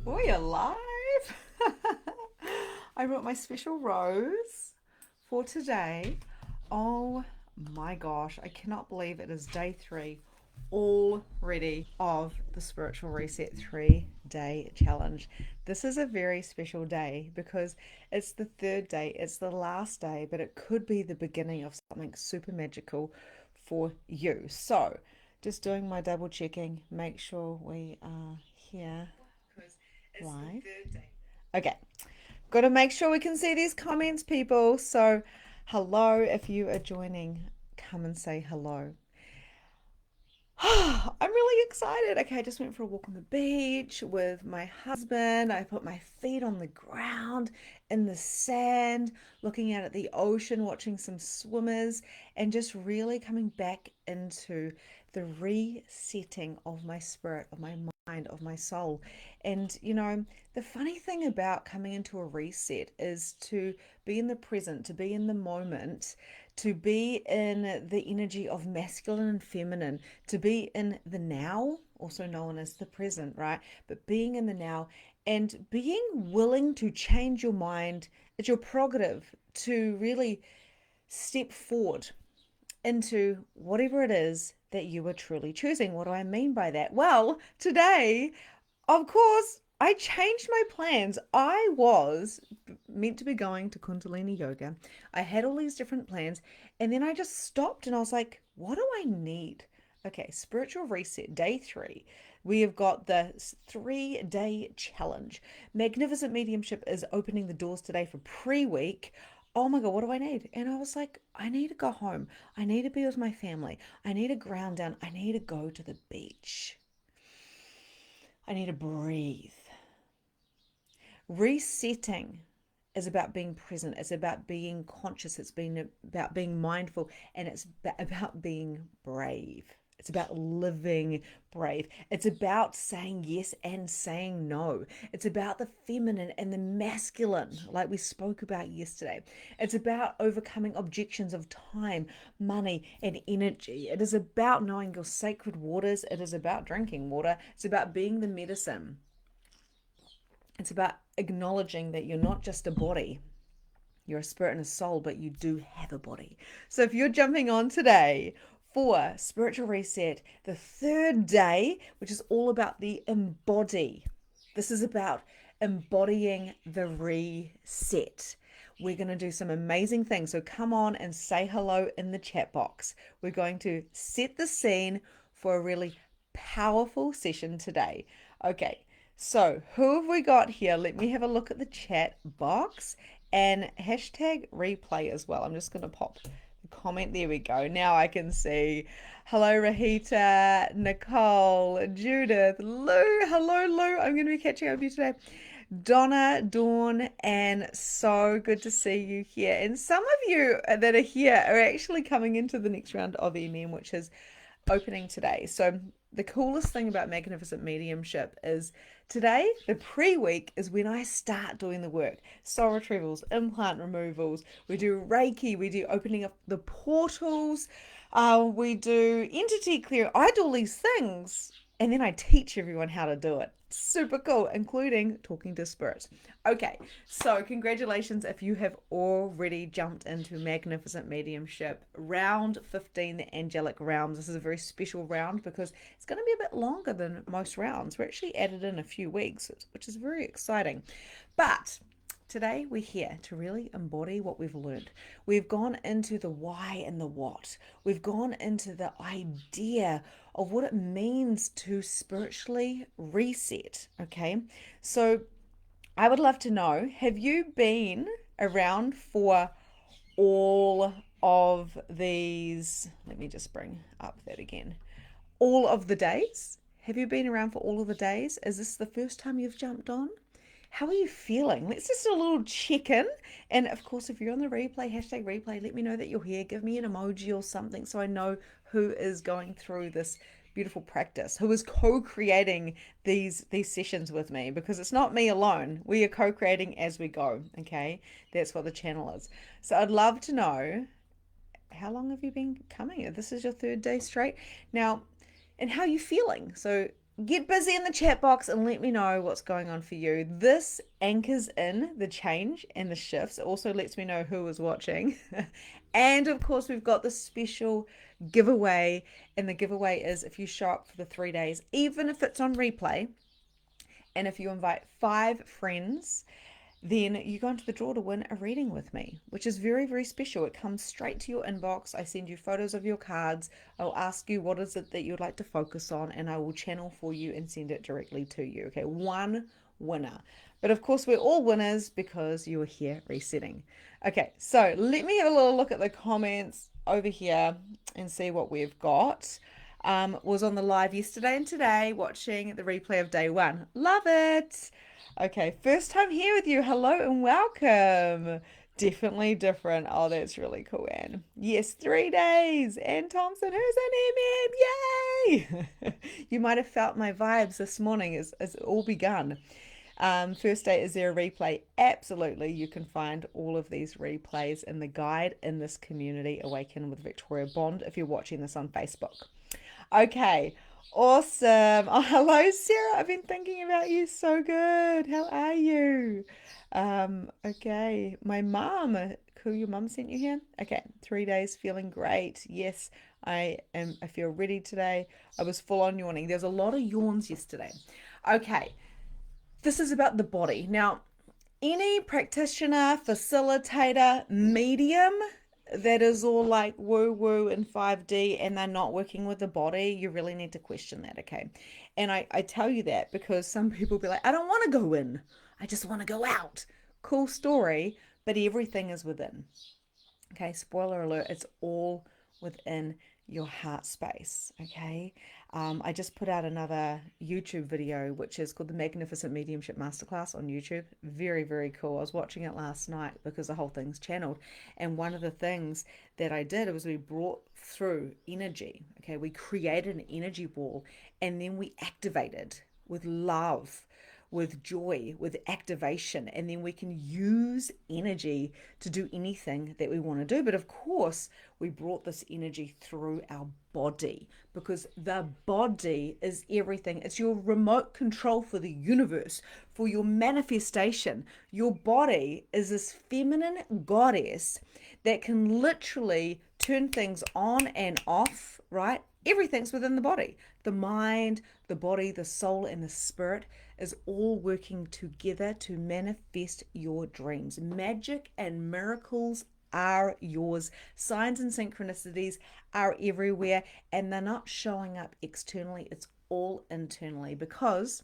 Oh, you're live. I brought my special rose for today. Oh my gosh, I cannot believe it is day 3 already of the Spiritual Reset 3-day challenge. This is a very special day because it's the third day, it's the last day, but it could be the beginning of something super magical for you. So, just doing my double checking, make sure we are here live. Okay, got to make sure we can see these comments, people. So, hello, if you are joining, come and say hello. I'm really excited. Okay, I just went for a walk on the beach with my husband. I put my feet on the ground in the sand, looking out at the ocean, watching some swimmers, and just really coming back into the resetting of my spirit, of my mind, of my soul. And the funny thing about coming into a reset is to be in the present, to be in the moment, to be in the energy of masculine and feminine, to be in the now, also known as the present, right? But being in the now and being willing to change your mind, it's your prerogative to really step forward into whatever it is that you are truly choosing. What do I mean by that? Well, today, of course, I changed my plans. I was meant to be going to Kundalini yoga. I had all these different plans, and then I just stopped and I was like, what do I need? Okay, spiritual reset, day 3. We have got the 3-day challenge. Magnificent Mediumship is opening the doors today for pre-week. Oh my God, what do I need? And I was like, I need to go home. I need to be with my family. I need to ground down. I need to go to the beach. I need to breathe. Resetting is about being present. It's about being conscious. It's been about being mindful, and it's about being brave. It's about living brave. It's about saying yes and saying no. It's about the feminine and the masculine, like we spoke about yesterday. It's about overcoming objections of time, money, and energy. It is about knowing your sacred waters. It is about drinking water. It's about being the medicine. It's about acknowledging that you're not just a body, you're a spirit and a soul, but you do have a body. So if you're jumping on today for Spiritual Reset, the third day, which is all about the embody, this is about embodying the reset. We're going to do some amazing things. So come on and say hello in the chat box. We're going to set the scene for a really powerful session today. Okay, so who have we got here? Let me have a look at the chat box and hashtag replay as well. I'm just going to pop the comment. There we go. Now I can see. Hello, Rahita, Nicole, Judith, Lou. Hello, Lou. I'm going to be catching up with you today. Donna, Dawn, and so good to see you here. And some of you that are here are actually coming into the next round of EMM, which is opening today. So the coolest thing about Magnificent Mediumship is today, the pre-week, is when I start doing the work. Soul retrievals, implant removals, we do Reiki, we do opening up the portals, we do entity clearing. I do all these things and then I teach everyone how to do it. Super cool, including talking to spirits. Okay, so congratulations if you have already jumped into Magnificent Mediumship. Round 15, the Angelic rounds. This is a very special round because it's going to be a bit longer than most rounds. We're actually added in a few weeks, which is very exciting. But today we're here to really embody what we've learned. We've gone into the why and the what. We've gone into the idea of what it means to spiritually reset. Okay, so I would love to know, have you been around for all of these? Let me just bring up that again. All of the days? Have you been around for all of the days? Is this the first time you've jumped on? How are you feeling? Let's just do a little check in. And of course, if you're on the replay, hashtag replay, let me know that you're here. Give me an emoji or something so I know who is going through this beautiful practice, who is co-creating these sessions with me, because it's not me alone. We are co-creating as we go. Okay, that's what the channel is. So I'd love to know, how long have you been coming? This is your third day straight now, and how are you feeling? So get busy in the chat box and let me know what's going on for you. This anchors in the change and the shifts. It also lets me know who is watching. And of course, we've got the special giveaway. And the giveaway is if you show up for the 3 days, even if it's on replay, and if you invite 5 friends, then you go into the draw to win a reading with me, which is very, very special. It comes straight to your inbox. I send you photos of your cards. I'll ask you what is it that you'd like to focus on, and I will channel for you and send it directly to you. Okay, one winner. But of course, we're all winners because you are here resetting. Okay, so let me have a little look at the comments over here and see what we've got. Was on the live yesterday and today watching the replay of day 1. Love it. Okay, first time here with you. Hello and welcome. Definitely different. Oh, that's really cool, Anne. Yes, 3 days. Anne Thompson, who's an MM? Yay! You might have felt my vibes this morning as it all begun. First day, is there a replay? Absolutely. You can find all of these replays in the guide in this community, Awaken with Victoria Bond, if you're watching this on Facebook. Okay, awesome. Oh, hello, Sarah. I've been thinking about you. So good. How are you? Okay. My mom, cool, your mom sent you here? Okay, 3 days feeling great. Yes, I am. I feel ready today. I was full on yawning. There's a lot of yawns yesterday. Okay, this is about the body. Now, any practitioner, facilitator, medium that is all like woo woo and 5D and they're not working with the body, you really need to question that, okay? And I tell you that because some people be like, I don't want to go in, I just want to go out. Cool story, but everything is within. Okay, spoiler alert, it's all within your heart space. Okay, I just put out another YouTube video which is called the Magnificent Mediumship Masterclass on YouTube. Very, very cool. I was watching it last night because the whole thing's channeled, and one of the things that I did was we brought through energy. Okay, we created an energy wall and then we activated with love, with joy, with activation, and then we can use energy to do anything that we want to do. But of course, we brought this energy through our body because the body is everything. It's your remote control for the universe, for your manifestation. Your body is this feminine goddess that can literally turn things on and off, right? Everything's within the body. The mind, the body, the soul, and the spirit is all working together to manifest your dreams. Magic and miracles are yours. Signs and synchronicities are everywhere, and they're not showing up externally. It's all internally because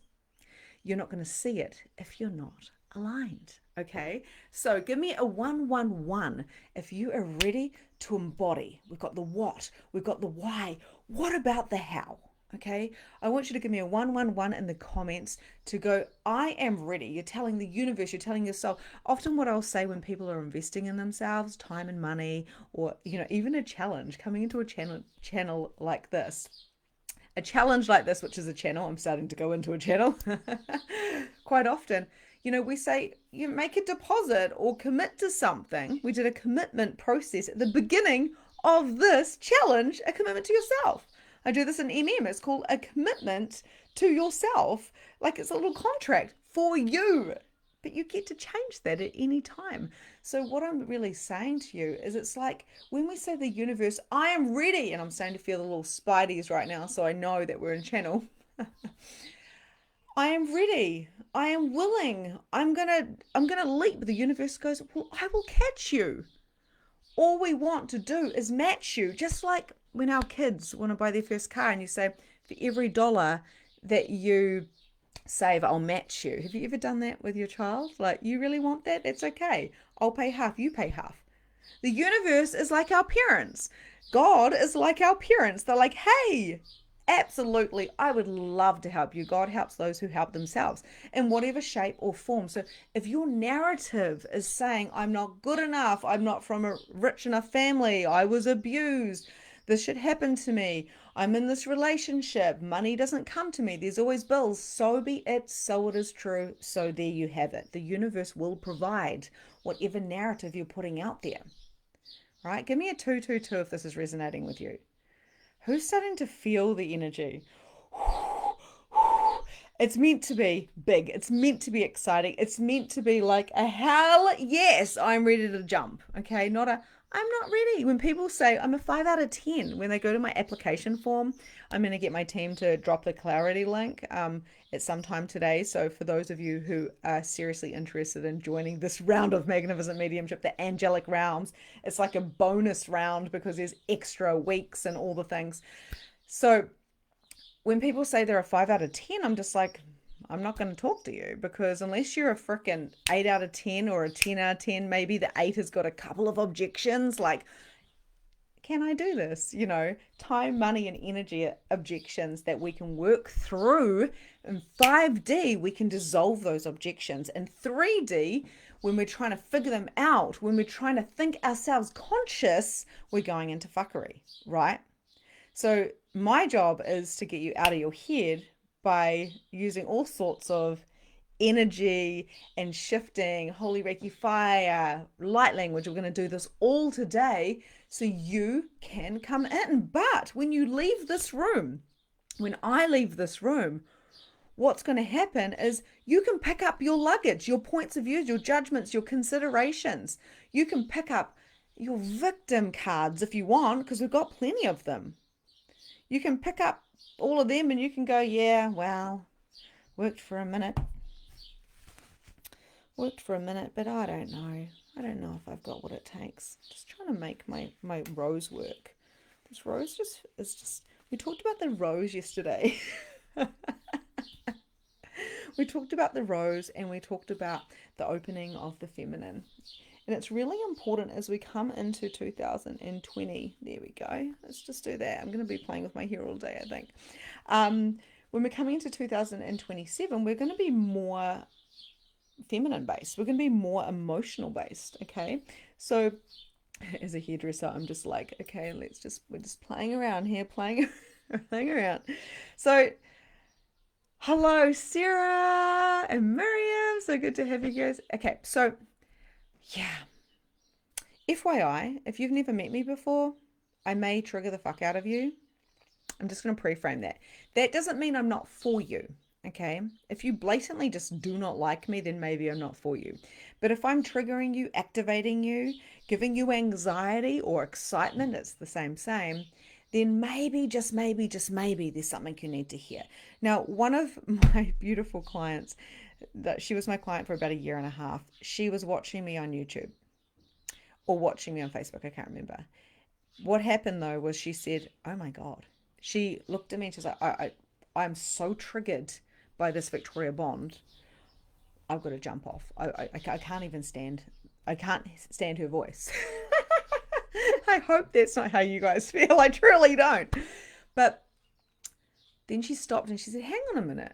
you're not going to see it if you're not aligned. Okay, so give me a 111 if you are ready to embody. We've got the what, we've got the why. What about the how? Okay, I want you to give me a 111 in the comments to go, I am ready. You're telling the universe, you're telling yourself. Often what I'll say when people are investing in themselves, time and money, or even a challenge, coming into a channel like this, a challenge like this, which is a channel, I'm starting to go into a channel quite often. We say you make a deposit or commit to something. We did a commitment process at the beginning of this challenge, a commitment to yourself. I do this in It's called a commitment to yourself. Like it's a little contract for you, but you get to change that at any time. So what I'm really saying to you is it's like when we say the universe, I am ready, and I'm starting to feel the little spideys right now, so I know that we're in channel. I am ready. I am willing. I'm gonna leap. The universe goes, well, I will catch you. All we want to do is match you, just like when our kids want to buy their first car and you say, for every dollar that you save, I'll match you. Have you ever done that with your child? Like, you really want that? It's okay. I'll pay half, you pay half. The universe is like our parents. God is like our parents. They're like, hey, absolutely, I would love to help you. God helps those who help themselves in whatever shape or form. So if your narrative is saying, I'm not good enough, I'm not from a rich enough family, I was abused, this should happen to me, I'm in this relationship, money doesn't come to me, there's always bills, so be it, so it is true, so there you have it. The universe will provide whatever narrative you're putting out there. Right? Give me a 222 if this is resonating with you. Who's starting to feel the energy? It's meant to be big. It's meant to be exciting. It's meant to be like a hell yes, I'm ready to jump. Okay, not a I'm not ready. When people say I'm a 5 out of 10, when they go to my application form, I'm going to get my team to drop the clarity link at some time today. So for those of you who are seriously interested in joining this round of Magnificent Mediumship, the Angelic Realms, it's like a bonus round because there's extra weeks and all the things. So when people say they're a 5 out of 10, I'm just like, I'm not going to talk to you, because unless you're a freaking 8 out of 10 or a 10 out of 10, maybe the 8 has got a couple of objections like, can I do this? You know, time, money, and energy objections that we can work through. In 5D, we can dissolve those objections. In 3D, when we're trying to figure them out, when we're trying to think ourselves conscious, we're going into fuckery, right? So my job is to get you out of your head by using all sorts of energy and shifting, Holy Reiki Fire, light language. We're going to do this all today so you can come in. But when you leave this room, when I leave this room, what's going to happen is you can pick up your luggage, your points of view, your judgments, your considerations. You can pick up your victim cards if you want, because we've got plenty of them. You can pick up all of them and you can go, yeah, well, worked for a minute, but I don't know. I don't know if I've got what it takes. Just trying to make my rose work. This rose is just, we talked about the rose yesterday. We talked about the rose and we talked about the opening of the feminine. And it's really important as we come into 2020. There we go. Let's just do that. I'm going to be playing with my hair all day, I think. When we're coming into 2027, we're going to be more feminine based. We're going to be more emotional based. Okay. So as a hairdresser, I'm just like, okay, we're just playing around here, playing around. So hello, Sarah and Miriam. So good to have you guys. Okay. So yeah. FYI, if you've never met me before, I may trigger the fuck out of you. I'm just going to pre-frame that. That doesn't mean I'm not for you, okay? If you blatantly just do not like me, then maybe I'm not for you. But if I'm triggering you, activating you, giving you anxiety or excitement, it's the same, then maybe, just maybe, there's something you need to hear. Now, one of my beautiful clients, she was my client for about 1.5 years. She was watching me on YouTube or watching me on Facebook. I can't remember. What happened though was she said, oh my God. She looked at me and she's like, I'm so triggered by this Victoria Bond. I've got to jump off. I can't even stand. I can't stand her voice. I hope that's not how you guys feel. I truly don't. But then she stopped and she said, hang on a minute.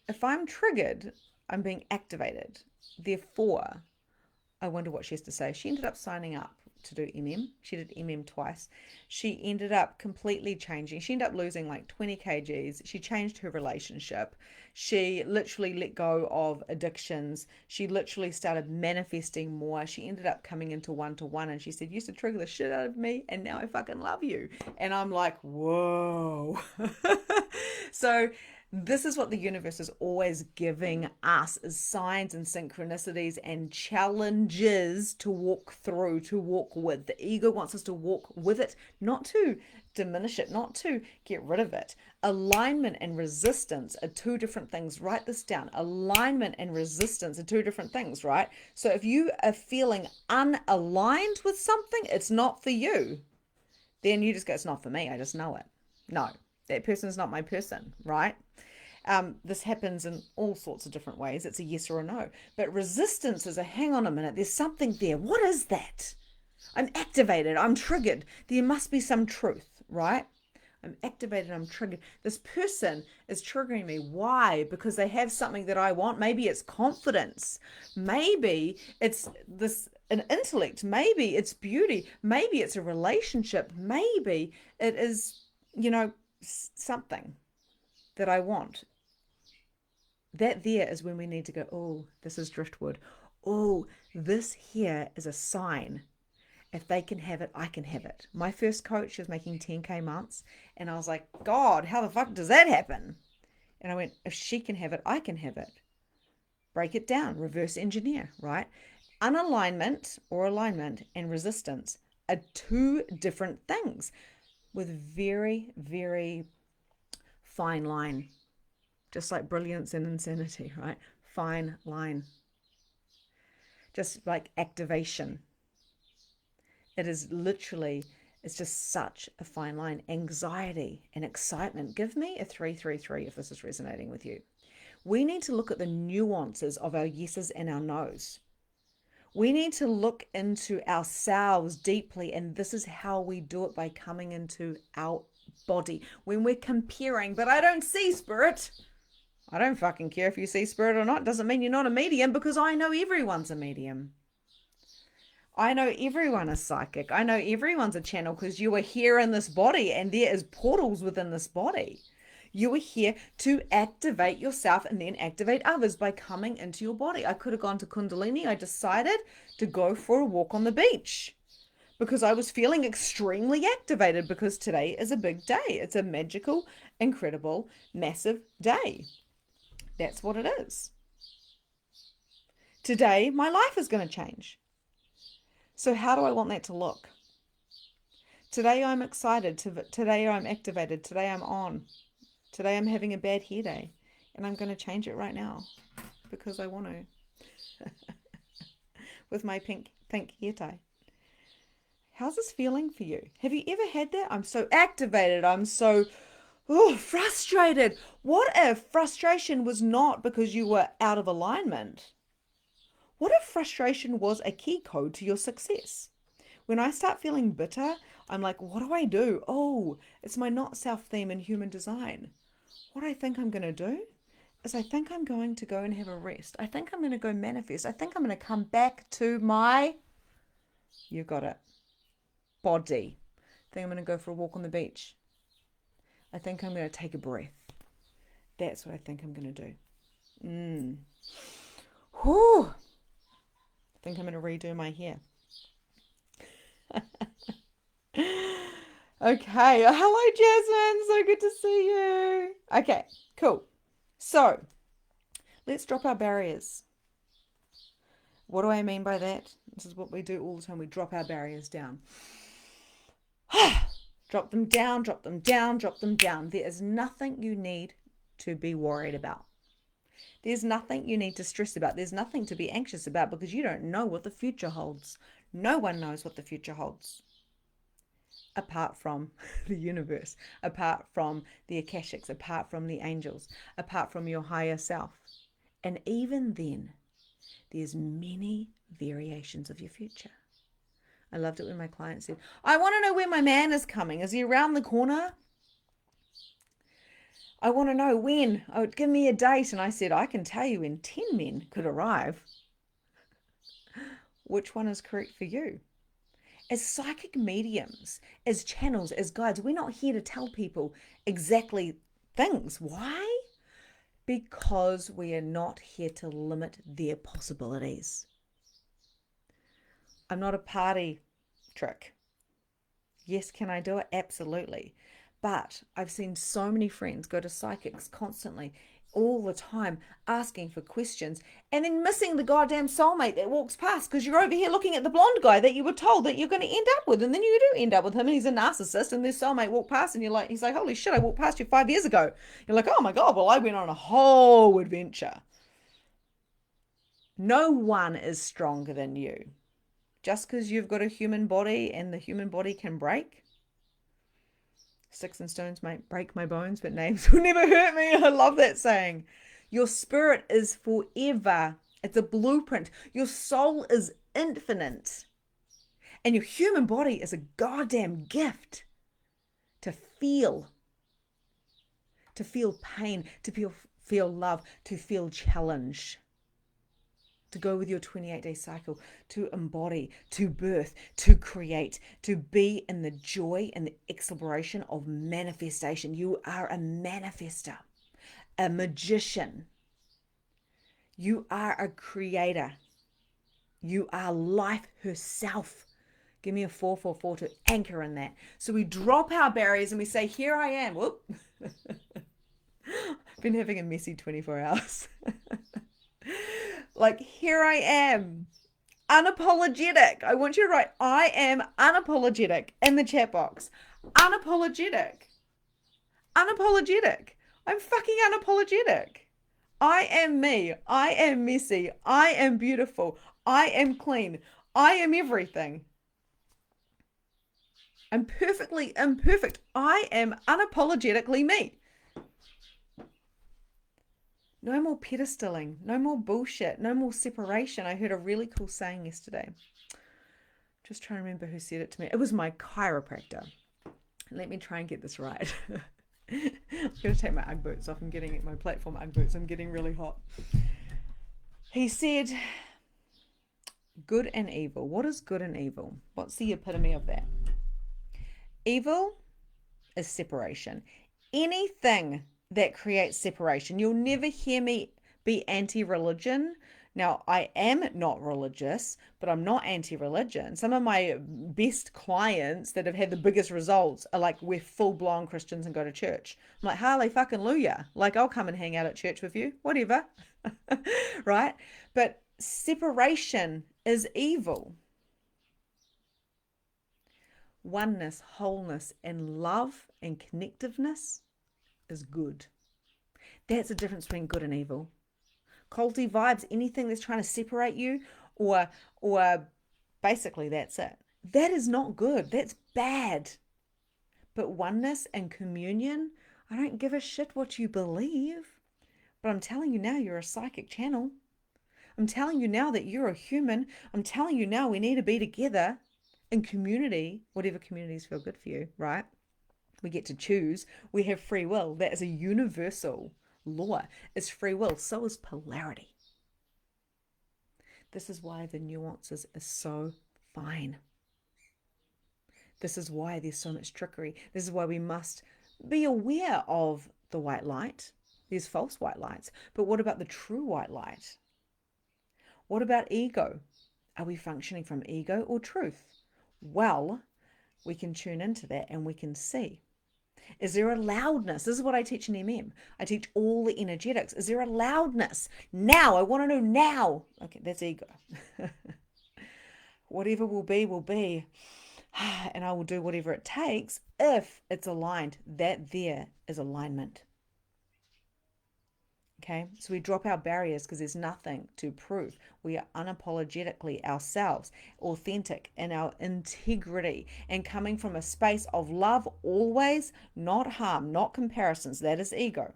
If I'm triggered, I'm being activated. Therefore, I wonder what she has to say. She ended up signing up to do MM. She did MM twice. She ended up completely changing. She ended up losing like 20 kgs. She changed her relationship. She literally let go of addictions. She literally started manifesting more. She ended up coming into one-to-one and she said, you used to trigger the shit out of me and now I fucking love you. And I'm like, whoa. So this is what the universe is always giving us, is signs and synchronicities and challenges to walk through, to walk with. The ego wants us to walk with it, not to diminish it, not to get rid of it. Alignment and resistance are two different things. Write this down. Alignment and resistance are two different things, right? So if you are feeling unaligned with something, it's not for you. Then you just go, it's not for me. I just know it. No, that person's not my person, right? This happens in all sorts of different ways. It's a yes or a no. But resistance is a hang on a minute. There's something there. What is that? I'm activated. I'm triggered. There must be some truth, right? I'm activated. I'm triggered. This person is triggering me. Why? Because they have something that I want. Maybe it's confidence. Maybe it's an intellect. Maybe it's beauty. Maybe it's a relationship. Maybe it is, something that I want. That there is when we need to go, oh, this is driftwood. Oh, this here is a sign. If they can have it, I can have it. My first coach was making 10K months. And I was like, God, how the fuck does that happen? And I went, if she can have it, I can have it. Break it down, reverse engineer, right? Unalignment or alignment and resistance are two different things with very, very fine line. Just like brilliance and insanity, right? Fine line. Just like activation. It is literally, it's just such a fine line. Anxiety and excitement. Give me a 333 if this is resonating with you. We need to look at the nuances of our yeses and our nos. We need to look into ourselves deeply, and this is how we do it, by coming into our body. When we're comparing, but I don't see spirit. I don't fucking care if you see spirit or not. Doesn't mean you're not a medium, because I know everyone's a medium. I know everyone is psychic. I know everyone's a channel, because you are here in this body and there is portals within this body. You are here to activate yourself and then activate others by coming into your body. I could have gone to Kundalini. I decided to go for a walk on the beach because I was feeling extremely activated, because today is a big day. It's a magical, incredible, massive day. That's what it is. Today, my life is going to change. So how do I want that to look? Today I'm excited. Today I'm activated. Today I'm on. Today I'm having a bad hair day. And I'm going to change it right now because I want to. With my pink hair tie. How's this feeling for you? Have you ever had that? I'm so activated. I'm so frustrated. What if frustration was not because you were out of alignment? What if frustration was a key code to your success? When I start feeling bitter, I'm like, what do I do? Oh, it's my not self theme in human design. What I think I'm going to do is I think I'm going to go and have a rest. I think I'm going to go manifest. I think I'm going to come back to my, you got it, body. I think I'm going to go for a walk on the beach. I think I'm going to take a breath. That's what I think I'm going to do. Whew. I think I'm going to redo my hair. Okay. Hello, Jasmine. So good to see you. Okay, cool. So let's drop our barriers. What do I mean by that? This is what we do all the time. We drop our barriers down. Drop them down, drop them down, drop them down. There is nothing you need to be worried about. There's nothing you need to stress about. There's nothing to be anxious about, because you don't know what the future holds. No one knows what the future holds. Apart from the universe, apart from the Akashics, apart from the angels, apart from your higher self. And even then, there's many variations of your future. I loved it when my client said, I want to know when my man is coming. Is he around the corner? I want to know when. Oh, give me a date. And I said, I can tell you when 10 men could arrive. Which one is correct for you? As psychic mediums, as channels, as guides, we're not here to tell people exactly things. Why? Because we are not here to limit their possibilities. I'm not a party trick. Yes, can I do it? Absolutely. But I've seen so many friends go to psychics constantly, all the time, asking for questions, and then missing the goddamn soulmate that walks past because you're over here looking at the blonde guy that you were told that you're going to end up with, and then you do end up with him, and he's a narcissist, and this soulmate walked past, and he's like, holy shit, I walked past you 5 years ago. You're like, oh my God, well, I went on a whole adventure. No one is stronger than you. Just because you've got a human body and the human body can break. Sticks and stones might break my bones, but names will never hurt me. I love that saying. Your spirit is forever. It's a blueprint. Your soul is infinite. And your human body is a goddamn gift to feel pain, to feel love, to feel challenge. To go with your 28-day cycle, to embody, to birth, to create, to be in the joy and the exploration of manifestation. You are a manifester, a magician. You are a creator. You are life herself. Give me a 444 to anchor in that. So we drop our barriers and we say, here I am. Whoop. Been having a messy 24 hours. Like, here I am, unapologetic. I want you to write, I am unapologetic in the chat box. Unapologetic. Unapologetic. I'm fucking unapologetic. I am me. I am messy. I am beautiful. I am clean. I am everything. I'm perfectly imperfect. I am unapologetically me. No more pedestaling. No more bullshit. No more separation. I heard a really cool saying yesterday. Just trying to remember who said it to me. It was my chiropractor. Let me try and get this right. I'm going to take my Ugg boots off. I'm getting my platform Ugg boots. I'm getting really hot. He said, good and evil. What is good and evil? What's the epitome of that? Evil is separation. Anything that creates separation. You'll never hear me be anti-religion. Now, I am not religious, but I'm not anti-religion. Some of my best clients that have had the biggest results are like, we're full-blown Christians and go to church. I'm like, hallelujah. Like, I'll come and hang out at church with you, whatever. Right? But separation is evil. Oneness, wholeness, and love and connectiveness is good. That's the difference between good and evil. Culty vibes, anything that's trying to separate you, or basically that's it. That is not good. That's bad. But oneness and communion, I don't give a shit what you believe. But I'm telling you now, you're a psychic channel. I'm telling you now that you're a human. I'm telling you now we need to be together in community, whatever communities feel good for you, right? We get to choose. We have free will. That is a universal law. It's free will. So is polarity. This is why the nuances are so fine. This is why there's so much trickery. This is why we must be aware of the white light. There's false white lights. But what about the true white light? What about ego? Are we functioning from ego or truth? Well, we can tune into that and we can see. Is there a loudness? This is what I teach in MM. I teach all the energetics. Is there a loudness? Now, I want to know now. Okay, that's ego. Whatever will be, will be. And I will do whatever it takes if it's aligned. That there is alignment. Okay, so we drop our barriers because there's nothing to prove. We are unapologetically ourselves, authentic in our integrity, and coming from a space of love always, not harm, not comparisons. That is ego.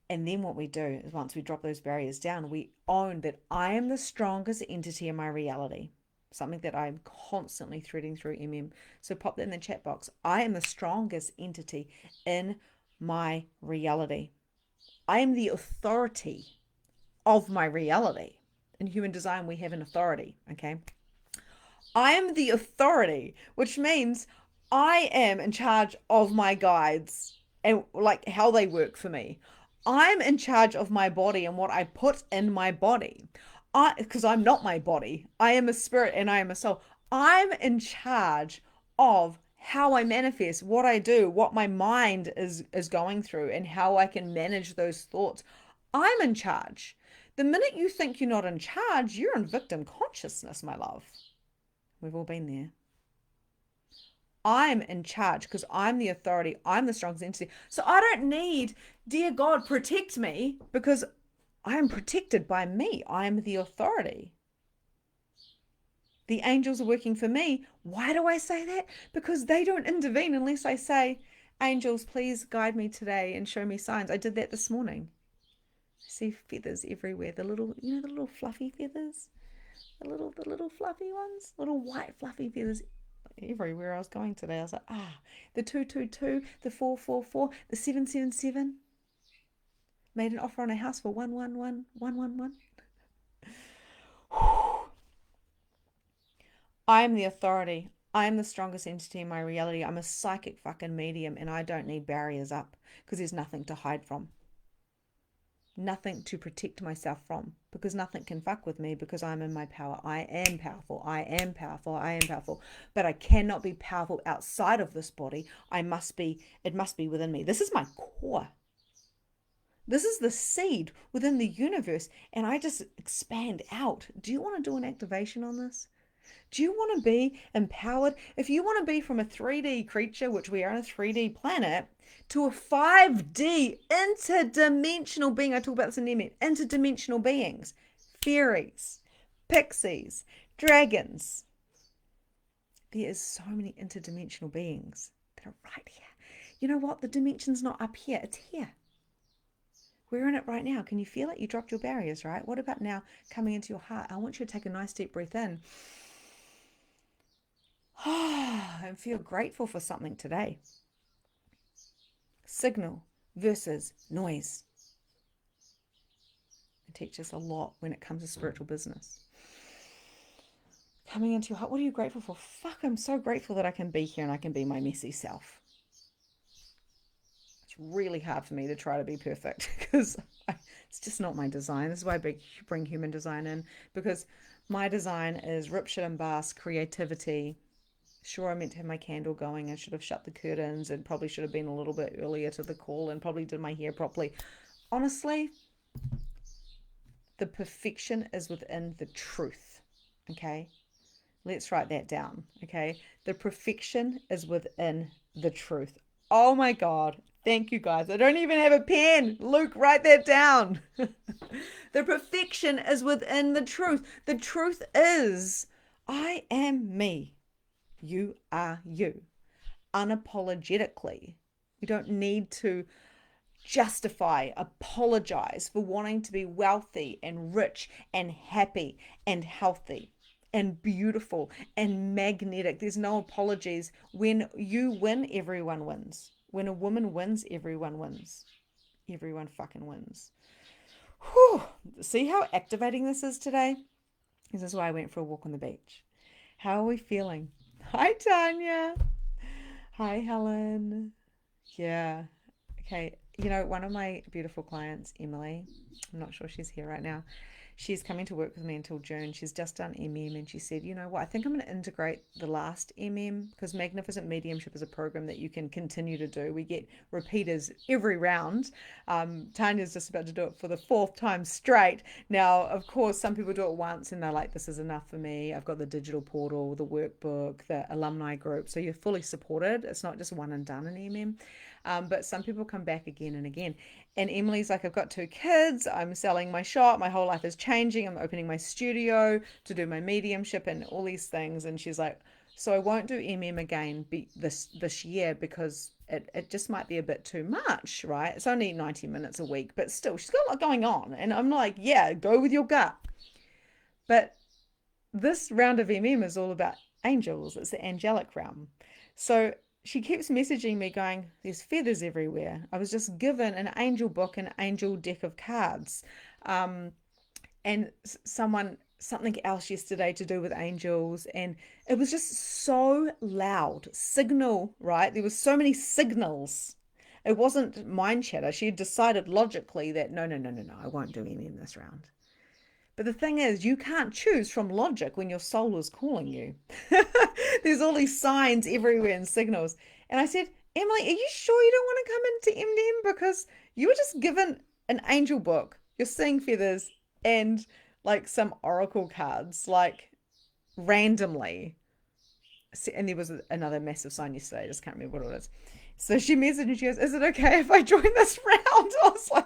And then what we do is once we drop those barriers down, we own that I am the strongest entity in my reality. Something that I'm constantly threading through MM. So pop that in the chat box. I am the strongest entity in my reality. I am the authority of my reality. In human design, we have an authority, okay? I am the authority, which means I am in charge of my guides and like how they work for me. I'm in charge of my body and what I put in my body. Because I'm not my body. I am a spirit and I am a soul. I'm in charge of how I manifest, what I do, what my mind is going through, and how I can manage those thoughts. I'm in charge. The minute you think you're not in charge, you're in victim consciousness, my love. We've all been there. I'm in charge because I'm the authority. I'm the strongest entity. So I don't need, dear God, protect me, because I am protected by me. I am the authority. The angels are working for me. Why do I say that? Because they don't intervene unless I say, angels, please guide me today and show me signs. I did that this morning. I see feathers everywhere. The little, the little fluffy feathers. The little fluffy ones. Little white fluffy feathers everywhere I was going today. I was like, the 222, the 444, the 777. Made an offer on a house for 111. I am the authority. I am the strongest entity in my reality. I'm a psychic fucking medium and I don't need barriers up because there's nothing to hide from. Nothing to protect myself from, because nothing can fuck with me because I'm in my power. I am powerful. I am powerful. I am powerful. But I cannot be powerful outside of this body. It must be within me. This is my core. This is the seed within the universe, and I just expand out. Do you want to do an activation on this? Do you want to be empowered? If you want to be from a 3D creature, which we are on a 3D planet, to a 5D interdimensional being, I talk about this in Nemi, interdimensional beings, fairies, pixies, dragons. There is so many interdimensional beings that are right here. You know what? The dimension's not up here, it's here. We're in it right now. Can you feel it? You dropped your barriers, right? What about now coming into your heart? I want you to take a nice deep breath in and feel grateful for something today. Signal versus noise. It teaches a lot when it comes to spiritual business. Coming into your heart, what are you grateful for? Fuck, I'm so grateful that I can be here and I can be my messy self. It's really hard for me to try to be perfect because it's just not my design. This is why I bring human design in, because my design is rip, shit, and bass, creativity. Sure, I meant to have my candle going. I should have shut the curtains and probably should have been a little bit earlier to the call and probably did my hair properly. Honestly, the perfection is within the truth. Okay? Let's write that down. Okay? The perfection is within the truth. Oh my God. Thank you guys. I don't even have a pen. Luke, write that down. The perfection is within the truth. The truth is, I am me. You are you. Unapologetically. You don't need to justify, apologize for wanting to be wealthy and rich and happy and healthy and beautiful and magnetic. There's no apologies. When you win, everyone wins. When a woman wins, everyone wins. Everyone fucking wins. Whew. See how activating this is today? This is why I went for a walk on the beach. How are we feeling? Hi, Tanya. Hi, Helen. Yeah. Okay. You know, one of my beautiful clients, Emily, I'm not sure she's here right now. She's coming to work with me until June. She's just done and she said, you know what, I think I'm going to integrate the last because Magnificent Mediumship is a program that you can continue to do. We get repeaters every round. Tanya's just about to do it for the 4th time straight. Now, of course, some people do it once and they're like, this is enough for me. I've got the digital portal, the workbook, the alumni group. So you're fully supported. It's not just one and done in but some people come back again and again. And Emily's like, I've got 2 kids. I'm selling my shop. My whole life is changing. I'm opening my studio to do my mediumship and all these things. And she's like, so I won't do again this year because it just might be a bit too much, right? It's only 90 minutes a week, but still, she's got a lot going on. And I'm like, yeah, go with your gut. But this round of is all about angels. It's the angelic realm. So she keeps messaging me going, there's feathers everywhere. I was just given an angel book, an angel deck of cards. And something else yesterday to do with angels. And it was just so loud. Signal, right? There was so many signals. It wasn't mind chatter. She had decided logically that no, I won't do any in this round. But the thing is, you can't choose from logic when your soul is calling you. There's all these signs everywhere and signals. And I said, Emily, are you sure you don't want to come into MDM? Because you were just given an angel book. You're seeing feathers and like some oracle cards, like randomly. And there was another massive sign yesterday. I just can't remember what it is. So she messaged and she goes, is it okay if I join this round? I was like,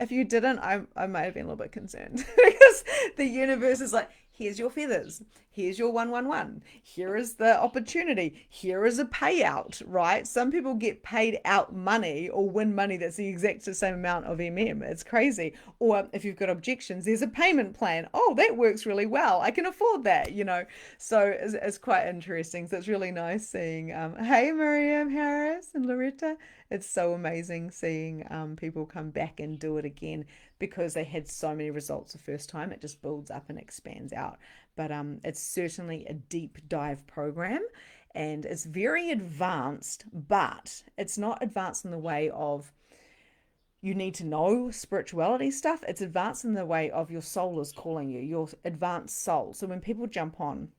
if you didn't, I might have been a little bit concerned because the universe is like, here's your feathers. Here's your 111. Here is the opportunity. Here is a payout, right? Some people get paid out money or win money that's the exact same amount of It's crazy. Or if you've got objections, there's a payment plan. Oh, that works really well. I can afford that, So it's quite interesting. So it's really nice seeing, hey, Miriam Harris and Loretta. It's so amazing seeing people come back and do it again because they had so many results the first time. It just builds up and expands out. But it's certainly a deep dive program and it's very advanced, but it's not advanced in the way of you need to know spirituality stuff. It's advanced in the way of your soul is calling you, your advanced soul. So when people jump on,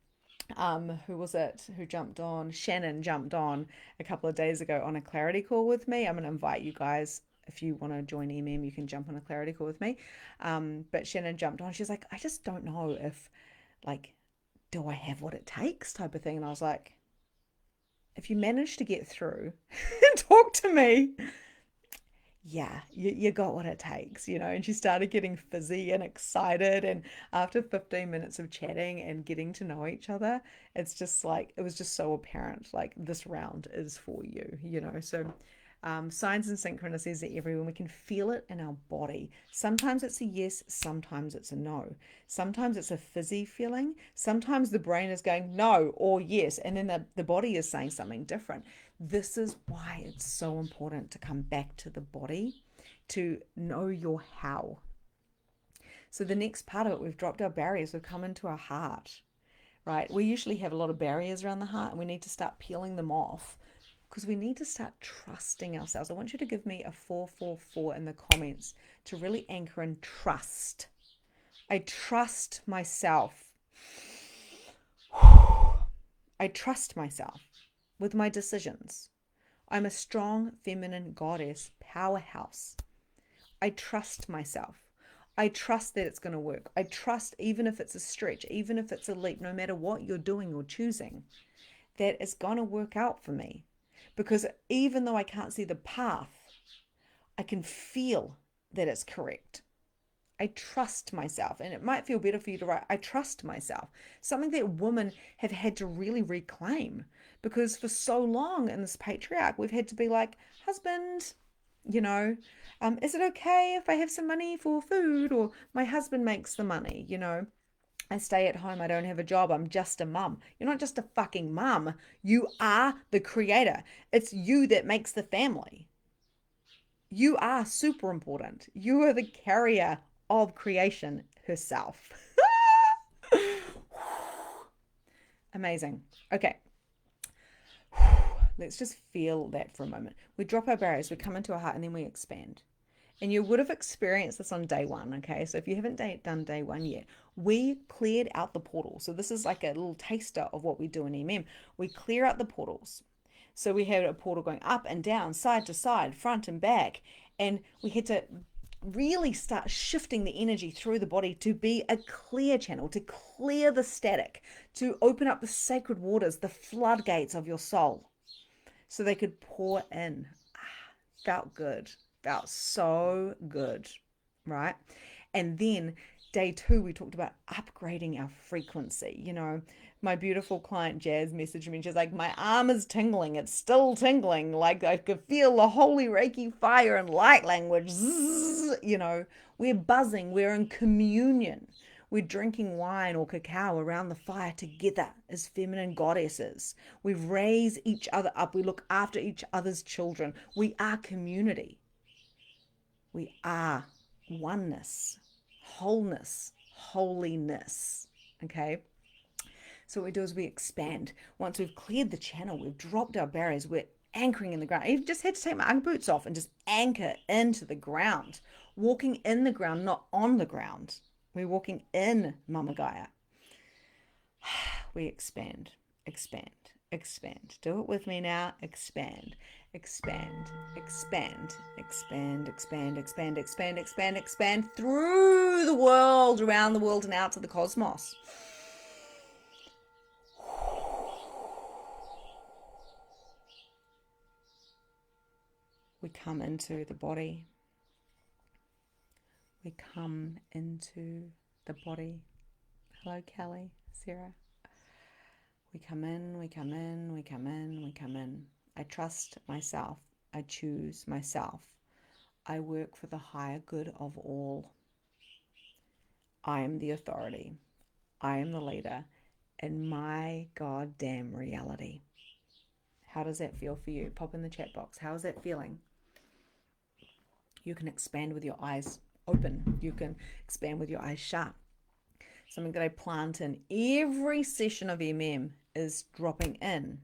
who was it who jumped on? Shannon jumped on a couple of days ago on a clarity call with me. I'm going to invite you guys if you want to join MM, you can jump on a clarity call with me. But Shannon jumped on. She's like, I just don't know if, like, do I have what it takes type of thing. And I was like, if you manage to get through and talk to me, yeah, you got what it takes, you know. And she started getting fizzy and excited. And after 15 minutes of chatting and getting to know each other, it's just like, it was just so apparent, like, this round is for you, you know. So signs and synchronicities are everywhere. We can feel it in our body. Sometimes it's a yes, sometimes it's a no. Sometimes it's a fizzy feeling. Sometimes the brain is going no or yes, and then the body is saying something different. This is why it's so important to come back to the body, to know your how. So the next part of it, we've dropped our barriers, we've come into our heart, right? We usually have a lot of barriers around the heart, and we need to start peeling them off because we need to start trusting ourselves. I want you to give me a 444 in the comments to really anchor in trust. I trust myself. I trust myself with my decisions. I'm a strong feminine goddess powerhouse. I trust myself. I trust that it's going to work. I trust, even if it's a stretch, even if it's a leap, no matter what you're doing or choosing, that it's going to work out for me. Because even though I can't see the path, I can feel that it's correct. I trust myself. And it might feel better for you to write, I trust myself. Something that women have had to really reclaim, because for so long in this patriarch, we've had to be like, husband, you know, is it okay if I have some money for food? Or my husband makes the money, you know. I stay at home. I don't have a job. I'm just a mum. You're not just a fucking mum. You are the creator. It's you that makes the family. You are super important. You are the carrier of creation herself. Amazing. Okay. Let's just feel that for a moment. We drop our barriers, we come into our heart, and then we expand. And you would have experienced this on day one, okay? So if you haven't done day one yet, we cleared out the portal. So this is like a little taster of what we do in MM. We clear out the portals. So we had a portal going up and down, side to side, front and back. And we had to really start shifting the energy through the body to be a clear channel, to clear the static, to open up the sacred waters, the floodgates of your soul, so they could pour in. Felt good. Felt so good, right? And then day two, we talked about upgrading our frequency. You know, my beautiful client Jazz messaged me. She's like, my arm is tingling. It's still tingling. Like I could feel the Holy Reiki Fire and light language. Zzz, you know, we're buzzing. We're in communion. We're drinking wine or cacao around the fire together as feminine goddesses. We raise each other up. We look after each other's children. We are community. We are oneness, wholeness, holiness. Okay? So what we do is we expand. Once we've cleared the channel, we've dropped our barriers, we're anchoring in the ground. I just had to take my Ugg boots off and just anchor into the ground. Walking in the ground, not on the ground. We're walking in Mama Gaia. We expand, expand, expand. Do it with me now. Expand, expand, expand, expand, expand, expand, expand, expand, expand through the world, around the world, and out to the cosmos. We come into the body. We come into the body. Hello, Kelly, Sarah. We come in, we come in, we come in, we come in. I trust myself. I choose myself. I work for the higher good of all. I am the authority. I am the leader in my goddamn reality. How does that feel for you? Pop in the chat box. How is that feeling? You can expand with your eyes open. You can expand with your eyes shut. Something that I plant in every session of is dropping in,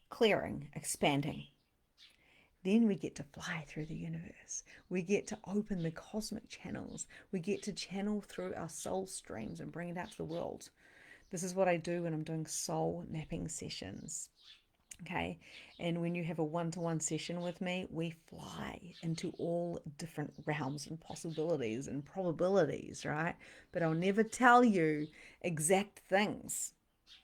clearing, expanding. Then we get to fly through the universe. We get to open the cosmic channels. We get to channel through our soul streams and bring it out to the world. This is what I do when I'm doing soul mapping sessions. Okay. And when you have a one-to-one session with me, we fly into all different realms and possibilities and probabilities, right? But I'll never tell you exact things.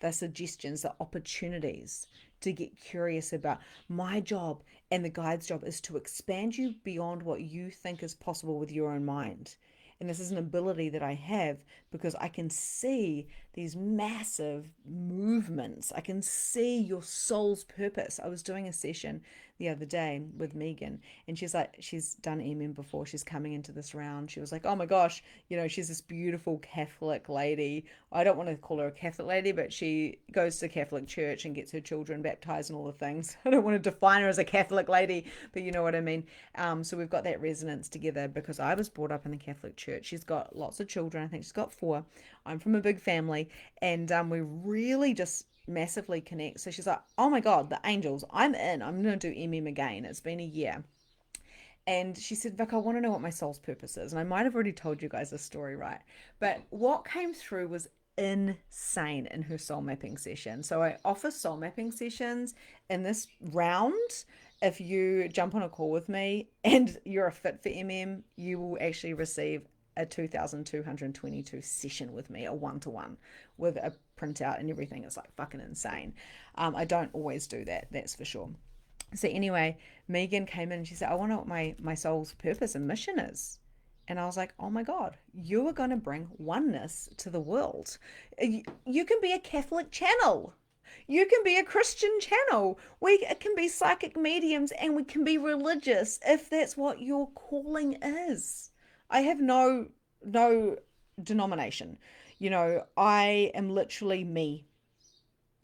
The suggestions, the opportunities to get curious about. My job and the guide's job is to expand you beyond what you think is possible with your own mind. And this is an ability that I have because I can see these massive movements. I can see your soul's purpose. I was doing a session the other day with Megan, and she's like, she's done before. She's coming into this round. She was like, oh my gosh, she's this beautiful Catholic lady. I don't want to call her a Catholic lady, but she goes to Catholic church and gets her children baptized and all the things. I don't want to define her as a Catholic lady, but you know what I mean. So we've got that resonance together because I was brought up in the Catholic church. She's got lots of children. I think she's got 4. I'm from a big family, and we really just massively connect. So she's like, oh my God, the angels, I'm in. I'm going to do again. It's been a year. And she said, Vic, I want to know what my soul's purpose is. And I might have already told you guys this story, right? But what came through was insane in her soul mapping session. So I offer soul mapping sessions in this round. If you jump on a call with me and you're a fit for you will actually receive a 2,222 session with me, a one-to-one with a printout and everything. It's like fucking insane. I don't always do that, that's for sure. So anyway, Megan came in and she said, I want to know what my soul's purpose and mission is. And I was like, oh my God, you are going to bring oneness to the world. You can be a Catholic channel. You can be a Christian channel. We can be psychic mediums and we can be religious if that's what your calling is. I have no denomination. I am literally me,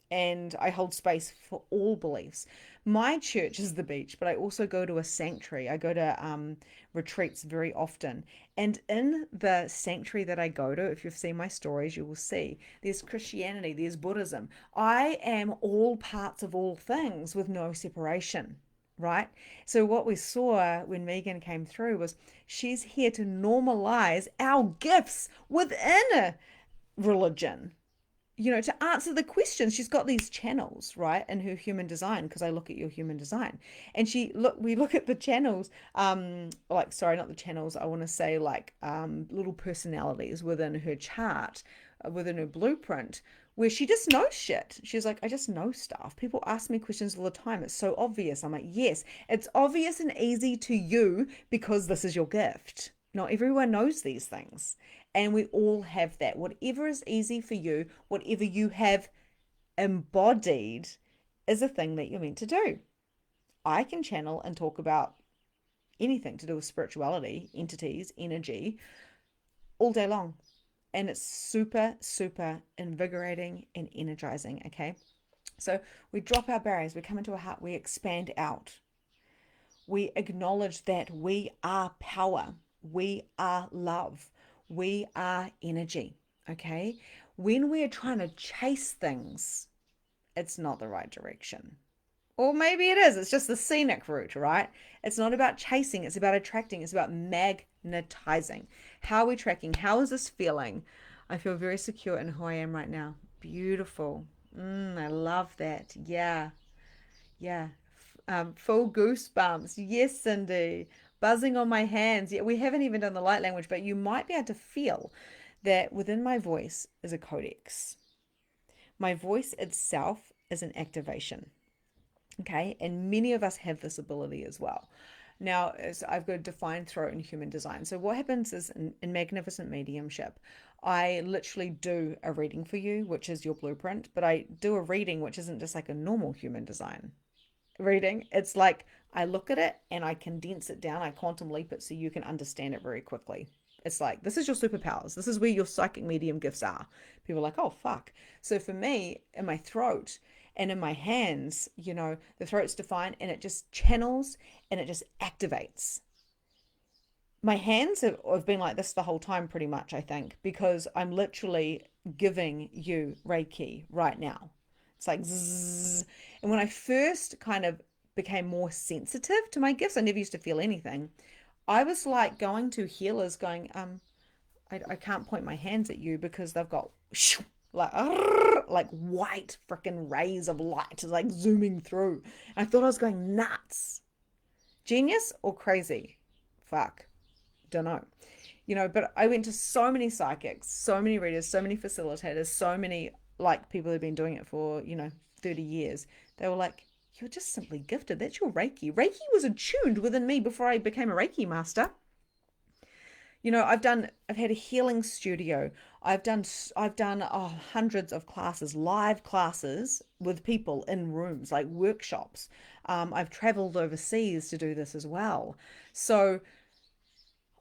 and I hold space for all beliefs. My church is the beach, but I also go to a sanctuary. I go to retreats very often. And in the sanctuary that I go to, if you've seen my stories, you will see there's Christianity, there's Buddhism. I am all parts of all things with no separation. Right? So, what we saw when Megan came through was she's here to normalize our gifts within religion, to answer the questions. She's got these channels, right, in her human design, because I look at your human design. And we look at the channels, like, sorry, not the channels, I want to say like little personalities within her chart, within her blueprint, where she just knows shit. She's like, I just know stuff. People ask me questions all the time. It's so obvious. I'm like, yes, it's obvious and easy to you because this is your gift. Not everyone knows these things. And we all have that. Whatever is easy for you, whatever you have embodied, is a thing that you're meant to do. I can channel and talk about anything to do with spirituality, entities, energy, all day long. And it's super, super invigorating and energizing. Okay. So we drop our barriers, we come into our heart, we expand out. We acknowledge that we are power, we are love, we are energy. Okay. When we're trying to chase things, it's not the right direction. Or maybe it is. It's just the scenic route, right? It's not about chasing. It's about attracting. It's about magnetizing. How are we tracking? How is this feeling? I feel very secure in who I am right now. Beautiful. I love that. Yeah. Yeah. Full goosebumps. Yes, Cindy. Buzzing on my hands. Yeah, we haven't even done the light language, but you might be able to feel that within my voice is a codex. My voice itself is an activation. Okay, and many of us have this ability as well. Now, I've got a defined throat in human design. So what happens is in magnificent mediumship, I literally do a reading for you, which is your blueprint, but I do a reading which isn't just like a normal human design reading. It's like I look at it and I condense it down, I quantum leap it so you can understand it very quickly. It's like, this is your superpowers. This is where your psychic medium gifts are. People are like, oh, fuck. So for me, in my throat and in my hands, the throat's defined and it just channels and it just activates. My hands have been like this the whole time, pretty much, I think, because I'm literally giving you Reiki right now. It's like zzz. And when I first kind of became more sensitive to my gifts, I never used to feel anything. I was like going to healers going, I can't point my hands at you because they've got like white freaking rays of light, like zooming through. I thought I was going nuts. Genius or crazy? Fuck. Don't know. But I went to so many psychics, so many readers, so many facilitators, so many like people who've been doing it for, 30 years. They were like, you're just simply gifted. That's your Reiki. Reiki was attuned within me before I became a Reiki master. I've had a healing studio. I've done hundreds of classes, live classes with people in rooms, like workshops. I've traveled overseas to do this as well. So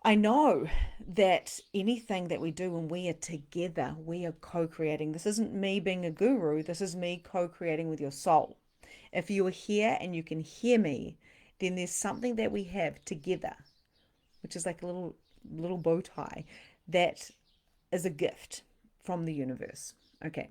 I know that anything that we do when we are together, we are co-creating. This isn't me being a guru. This is me co-creating with your soul. If you are here and you can hear me, then there's something that we have together, which is like a little bow tie that is a gift from the universe. Okay.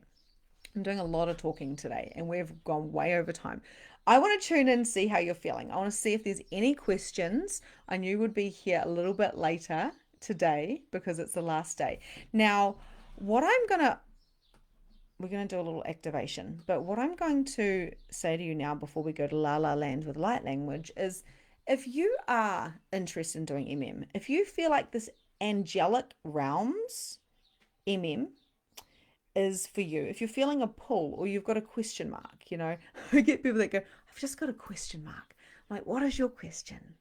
I'm doing a lot of talking today and we've gone way over time. I want to tune in and see how you're feeling. I want to see if there's any questions. I knew would be here a little bit later today because it's the last day. Now, what we're going to do a little activation, but what I'm going to say to you now before we go to La La Land with light language is if you are interested in doing MM, if you feel like this angelic realms MM is for you, if you're feeling a pull or you've got a question mark, I get people that go, I've just got a question mark. I'm like, what is your question?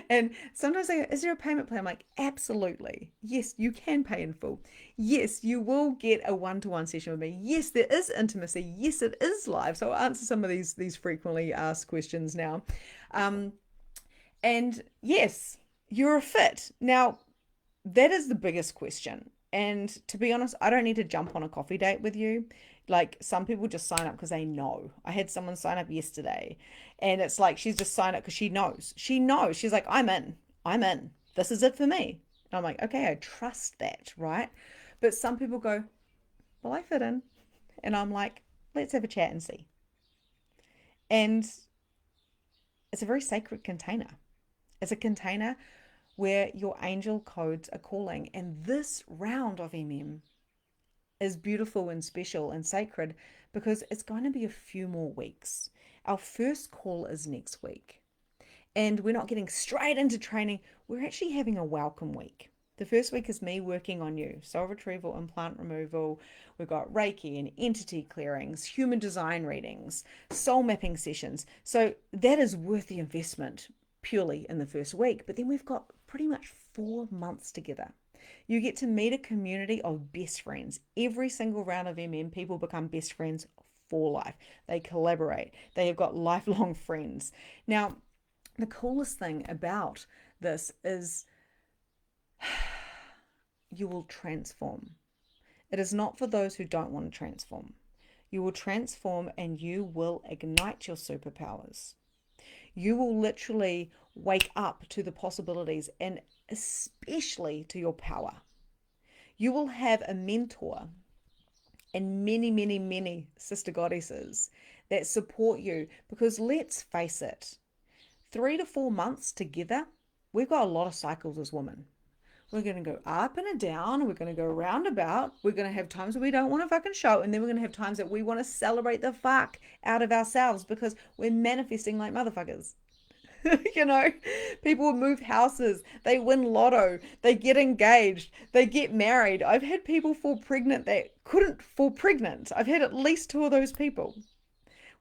And sometimes they go, is there a payment plan? I'm like, absolutely. Yes, you can pay in full. Yes, you will get a one-to-one session with me. Yes, there is intimacy. Yes, it is live. So I'll answer some of these frequently asked questions now. And yes, you're a fit. Now, that is the biggest question. And to be honest, I don't need to jump on a coffee date with you. Like some people just sign up because they know. I had someone sign up yesterday and it's like she's just signed up because she knows. She knows. She's like, I'm in. I'm in. This is it for me. And I'm like, okay, I trust that, right? But some people go, well, I fit in. And I'm like, let's have a chat and see. And it's a very sacred container. It's a container where your angel codes are calling. And this round of MM is beautiful and special and sacred because it's going to be a few more weeks. Our first call is next week. And we're not getting straight into training. We're actually having a welcome week. The first week is me working on you. Soul retrieval, implant removal. We've got Reiki and entity clearings, human design readings, soul mapping sessions. So that is worth the investment purely in the first week. But then we've got pretty much 4 months together. You get to meet a community of best friends. Every single round of MM, people become best friends for life. They collaborate. They have got lifelong friends. Now, the coolest thing about this is you will transform. It is not for those who don't want to transform. You will transform and you will ignite your superpowers. You will literally wake up to the possibilities and especially to your power. You will have a mentor and many, many, many sister goddesses that support you because let's face it, 3 to 4 months together, we've got a lot of cycles as women. We're going to go up and down. We're going to go roundabout. We're going to have times where we don't want to fucking show. And then we're going to have times that we want to celebrate the fuck out of ourselves because we're manifesting like motherfuckers. People move houses, they win lotto, they get engaged, they get married. I've had people fall pregnant that couldn't fall pregnant. I've had at least 2 of those people.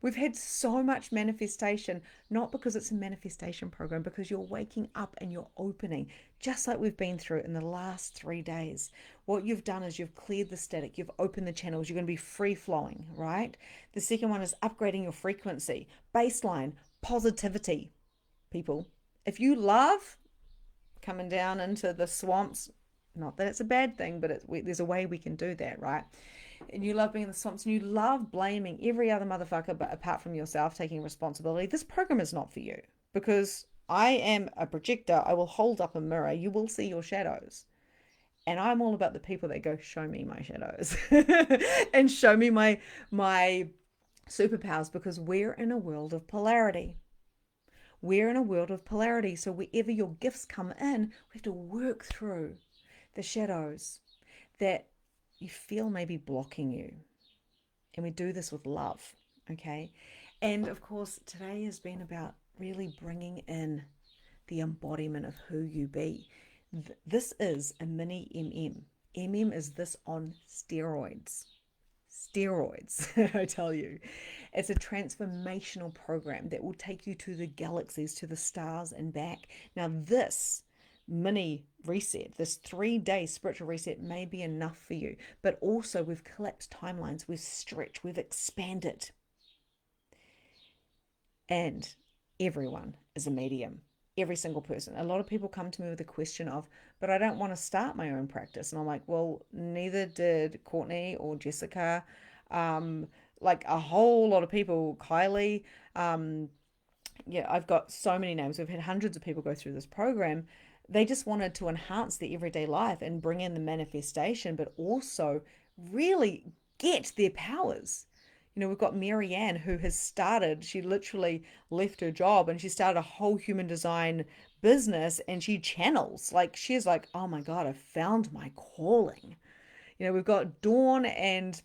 We've had so much manifestation, not because it's a manifestation program, because you're waking up and you're opening, just like we've been through in the last 3 days. What you've done is you've cleared the static, you've opened the channels, you're going to be free flowing, right? The second one is upgrading your frequency, baseline, positivity. People, if you love coming down into the swamps, not that it's a bad thing, but there's a way we can do that, right? And you love being in the swamps and you love blaming every other motherfucker but apart from yourself, taking responsibility, this program is not for you because I am a projector. I will hold up a mirror. You will see your shadows. And I'm all about the people that go, show me my shadows and show me my superpowers because we're in a world of polarity. We're in a world of polarity. So wherever your gifts come in, we have to work through the shadows that you feel maybe blocking you. And we do this with love, okay? And of course, today has been about really bringing in the embodiment of who you be. This is a mini MM. MM is this on steroids. Steroids, I tell you. It's a transformational program that will take you to the galaxies, to the stars, and back. Now, this mini reset, this 3-day spiritual reset, may be enough for you, but also we've collapsed timelines, we've stretched, we've expanded, and everyone is a medium. Every single person. A lot of people come to me with the question of, but I don't want to start my own practice. And I'm like, well, neither did Courtney or Jessica. Like a whole lot of people, Kylie. Yeah, I've got so many names. We've had hundreds of people go through this program. They just wanted to enhance their everyday life and bring in the manifestation, but also really get their powers. We've got Marianne who has started, she literally left her job and she started a whole human design business and she channels. Like, she's like, oh my God, I found my calling. We've got Dawn and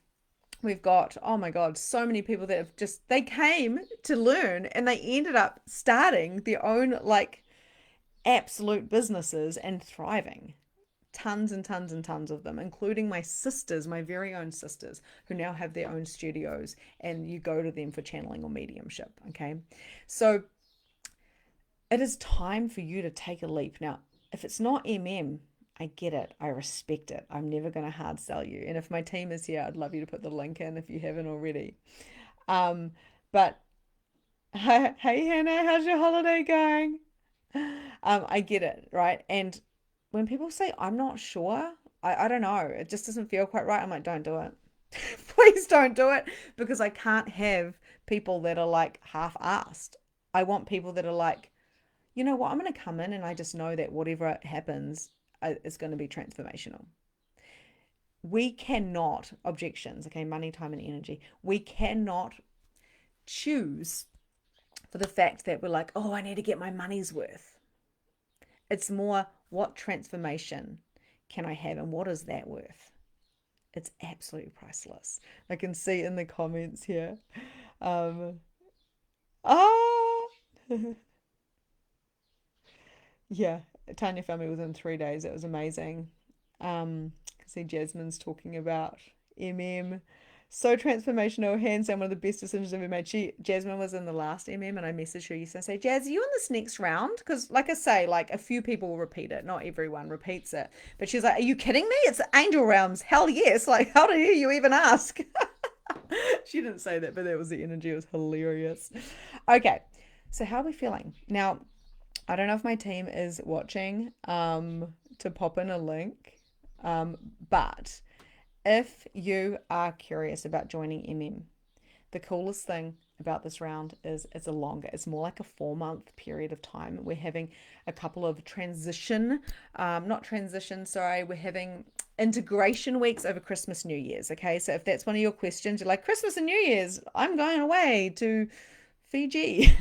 we've got, oh my God, so many people that have just, they came to learn and they ended up starting their own, like, absolute businesses and thriving. Tons and tons and tons of them, including my sisters, my very own sisters, who now have their own studios, and you go to them for channeling or mediumship. Okay. So it is time for you to take a leap. Now, if it's not I get it. I respect it. I'm never going to hard sell you. And if my team is here, I'd love you to put the link in if you haven't already. But hey, Hannah, how's your holiday going? I get it, right? And when people say, I'm not sure, I don't know, it just doesn't feel quite right. I'm like, don't do it. Please don't do it, because I can't have people that are like half-assed. I want people that are like, you know what, I'm going to come in and I just know that whatever happens is going to be transformational. We cannot, objections, okay, money, time, and energy. We cannot choose for the fact that we're like, oh, I need to get my money's worth. It's more, what transformation can I have and what is that worth? It's absolutely priceless. I can see in the comments here. Ah, yeah, Tanya found me within 3 days. It was amazing. I can see Jasmine's talking about MM. So transformational, hands down, one of the best decisions I've ever made. Jasmine was in the last MM, and I messaged her yesterday. I say, Jazz, are you in this next round? Because, like I say, like a few people will repeat it. Not everyone repeats it. But she's like, are you kidding me? It's Angel Realms. Hell yes. Like, how dare you even ask? She didn't say that, but that was the energy. It was hilarious. Okay, so how are we feeling now? I don't know if my team is watching to pop in a link, but if you are curious about joining the coolest thing about this round is it's more like a 4-month period of time. We're having a couple of we're having integration weeks over Christmas, New Year's. Okay, so if that's one of your questions, you're like, Christmas and New Year's, I'm going away to Fiji.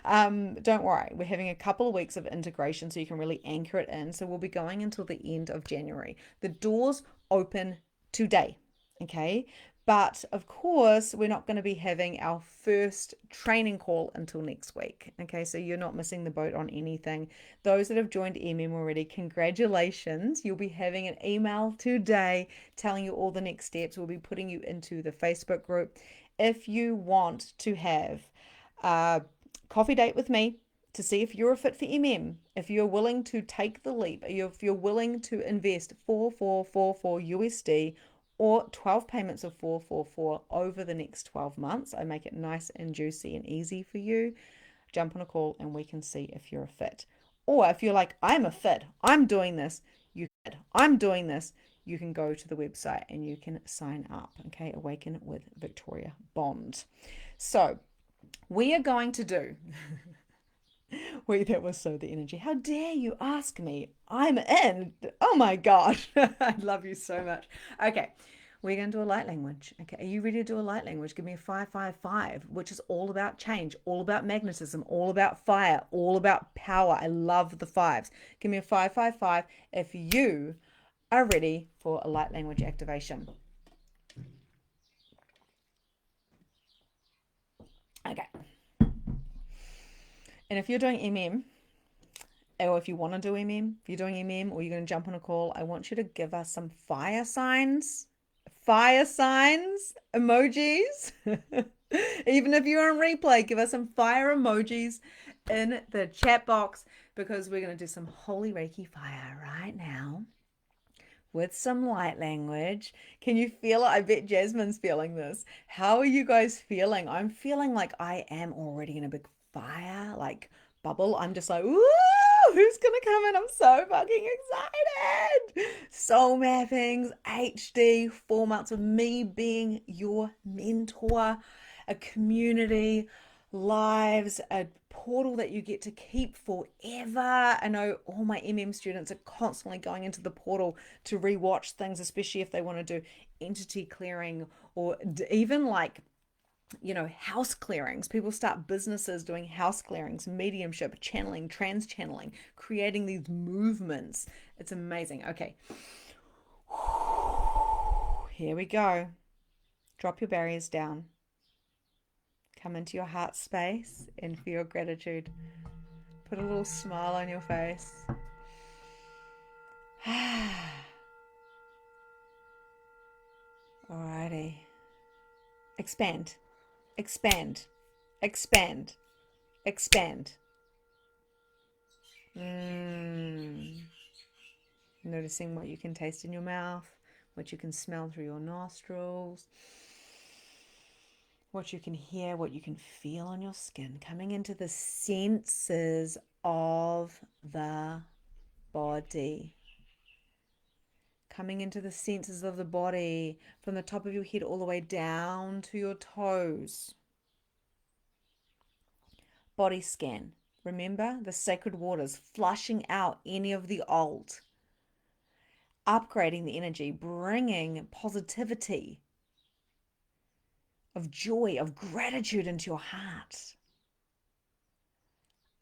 Don't worry, we're having a couple of weeks of integration so you can really anchor it in. So we'll be going until the end of January. The doors open today, okay? But of course, we're not going to be having our first training call until next week, okay? So you're not missing the boat on anything. Those that have joined already, congratulations. You'll be having an email today telling you all the next steps. We'll be putting you into the Facebook group. If you want to have a coffee date with me to see if you're a fit for if you're willing to take the leap, if you're willing to invest 4444 USD or 12 payments of 444 over the next 12 months, I make it nice and juicy and easy for you. Jump on a call and we can see if you're a fit. Or if you're like, I'm a fit, I'm doing this, you can go to the website and you can sign up. Okay, Awaken with Victoria Bond. So we are going to do wait, that was so the energy. How dare you ask me? I'm in. Oh my God. I love you so much. Okay, we're going to do a light language. Okay, are you ready to do a light language? Give me a 555, which is all about change, all about magnetism, all about fire, all about power. I love the fives. Give me a 555 if you are ready for a light language activation. Okay. And if you're doing MM, or if you want to do MM, if you're doing MM or you're going to jump on a call, I want you to give us some fire signs, emojis. Even if you're on replay, give us some fire emojis in the chat box, because we're going to do some Holy Reiki Fire right now with some light language. Can you feel it? I bet Jasmine's feeling this. How are you guys feeling? I'm feeling like I am already in a big fire, like bubble. I'm just like, ooh, who's gonna come in? I'm so fucking excited. Soul mappings, HD, 4 months of me being your mentor, a community, lives, a portal that you get to keep forever. I know all my MM students are constantly going into the portal to rewatch things, especially if they want to do entity clearing, or even like, house clearings. People start businesses doing house clearings, mediumship, channeling, trans channeling, creating these movements. It's amazing. Okay. Here we go. Drop your barriers down. Come into your heart space and feel gratitude. Put a little smile on your face. Alrighty. Expand, expand, expand, expand. Noticing what you can taste in your mouth, what you can smell through your nostrils, what you can hear, what you can feel on your skin, coming into the senses of the body. Coming into the senses of the body from the top of your head all the way down to your toes. Body scan. Remember the sacred waters, flushing out any of the old, upgrading the energy, bringing positivity, of joy, of gratitude into your heart.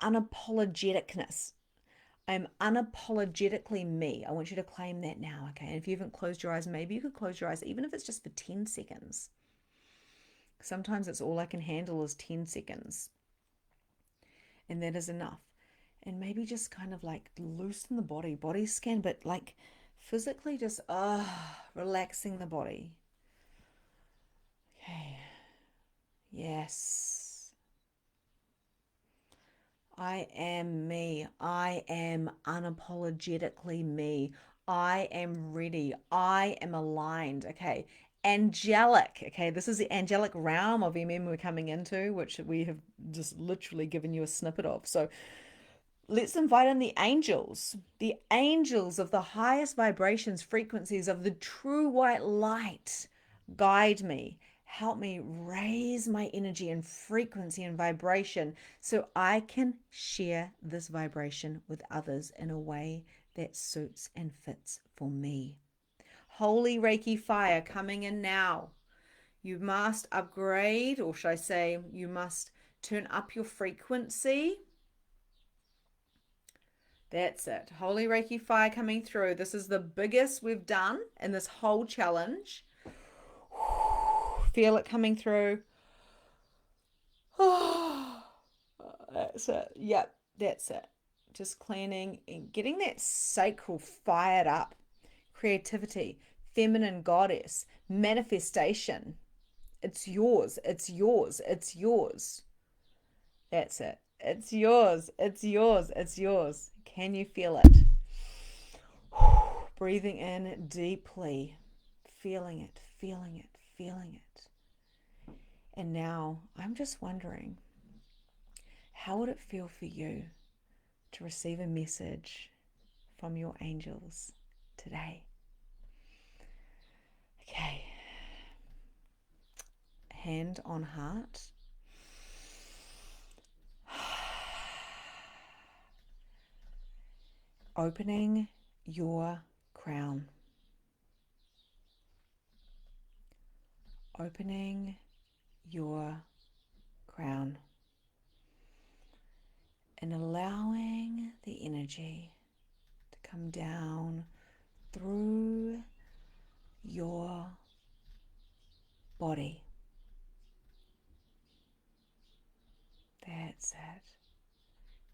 Unapologeticness. I'm unapologetically me. I want you to claim that now, okay? And if you haven't closed your eyes, maybe you could close your eyes, even if it's just for 10 seconds. Sometimes it's all I can handle is 10 seconds. And that is enough. And maybe just kind of like loosen the body scan, but like physically just relaxing the body. Okay. Yes. I am me. I am unapologetically me. I am ready. I am aligned. Okay. Angelic. Okay. This is the angelic realm of MM we're coming into, which we have just literally given you a snippet of. So let's invite in the angels of the highest vibrations, frequencies of the true white light. Guide me, help me raise my energy and frequency and vibration so I can share this vibration with others in a way that suits and fits for me. Holy Reiki Fire coming in now. You must upgrade, or should I say, you must turn up your frequency. That's it. Holy Reiki Fire coming through. This is the biggest we've done in this whole challenge. Feel it coming through. That's it. Yep, that's it. Just cleaning and getting that sacral fired up. Creativity, feminine goddess, manifestation. It's yours. It's yours. It's yours. That's it. It's yours. It's yours. It's yours. Can you feel it? Breathing in deeply, feeling it, feeling it, feeling it. And now I'm just wondering, how would it feel for you to receive a message from your angels today? Okay. Hand on heart. Opening your crown. Opening your crown. And allowing the energy to come down through your body. That's it.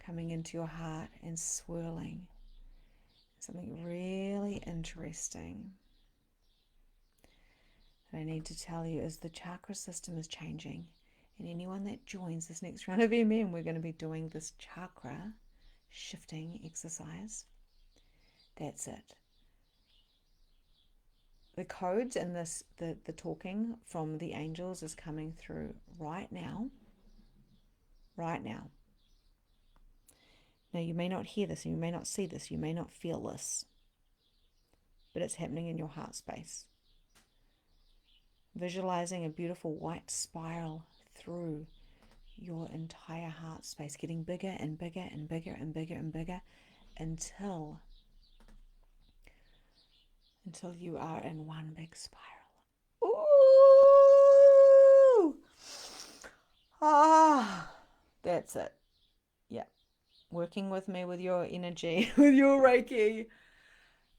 Coming into your heart and swirling. Something really interesting that I need to tell you is the chakra system is changing. And anyone that joins this next round of MM, we're going to be doing this chakra shifting exercise. That's it. The codes and the talking from the angels is coming through right now. Right now. Now, you may not hear this, and you may not see this, you may not feel this, but it's happening in your heart space. Visualizing a beautiful white spiral through your entire heart space, getting bigger and bigger and bigger and bigger and bigger until you are in one big spiral. Ooh! Ah, that's it. Yeah. Working with me with your energy, with your Reiki.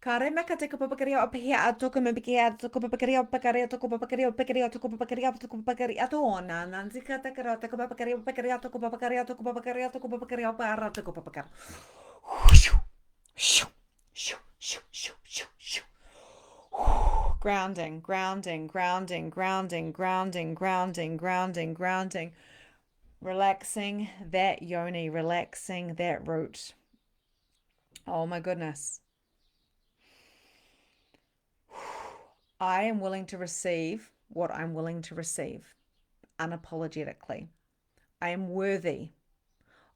Kare meka te kupapakaria o pihia a toko me bikia toko papakaria o pakaria toko papakaria o pakaria toko papakaria toko papakaria to ona nanzika te kara toko papakaria o pakaria toko papakaria toko papakaria toko papakaria o para toko papakar. Grounding, grounding, grounding, grounding, grounding, grounding, grounding, grounding. Relaxing that yoni, relaxing that root. Oh my goodness. I am willing to receive what I'm willing to receive unapologetically. I am worthy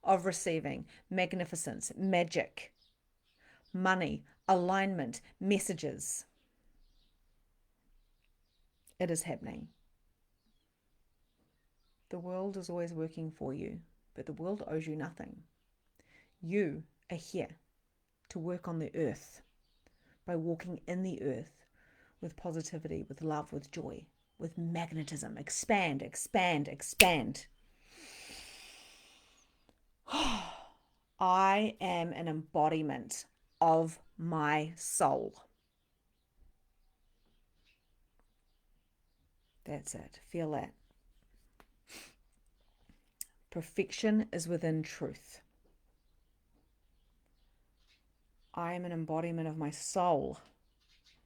of receiving magnificence, magic, money, alignment, messages. It is happening. The world is always working for you, but the world owes you nothing. You are here to work on the earth by walking in the earth with positivity, with love, with joy, with magnetism. Expand, expand, expand. I am an embodiment of my soul. That's it. Feel that. Perfection is within truth. I am an embodiment of my soul.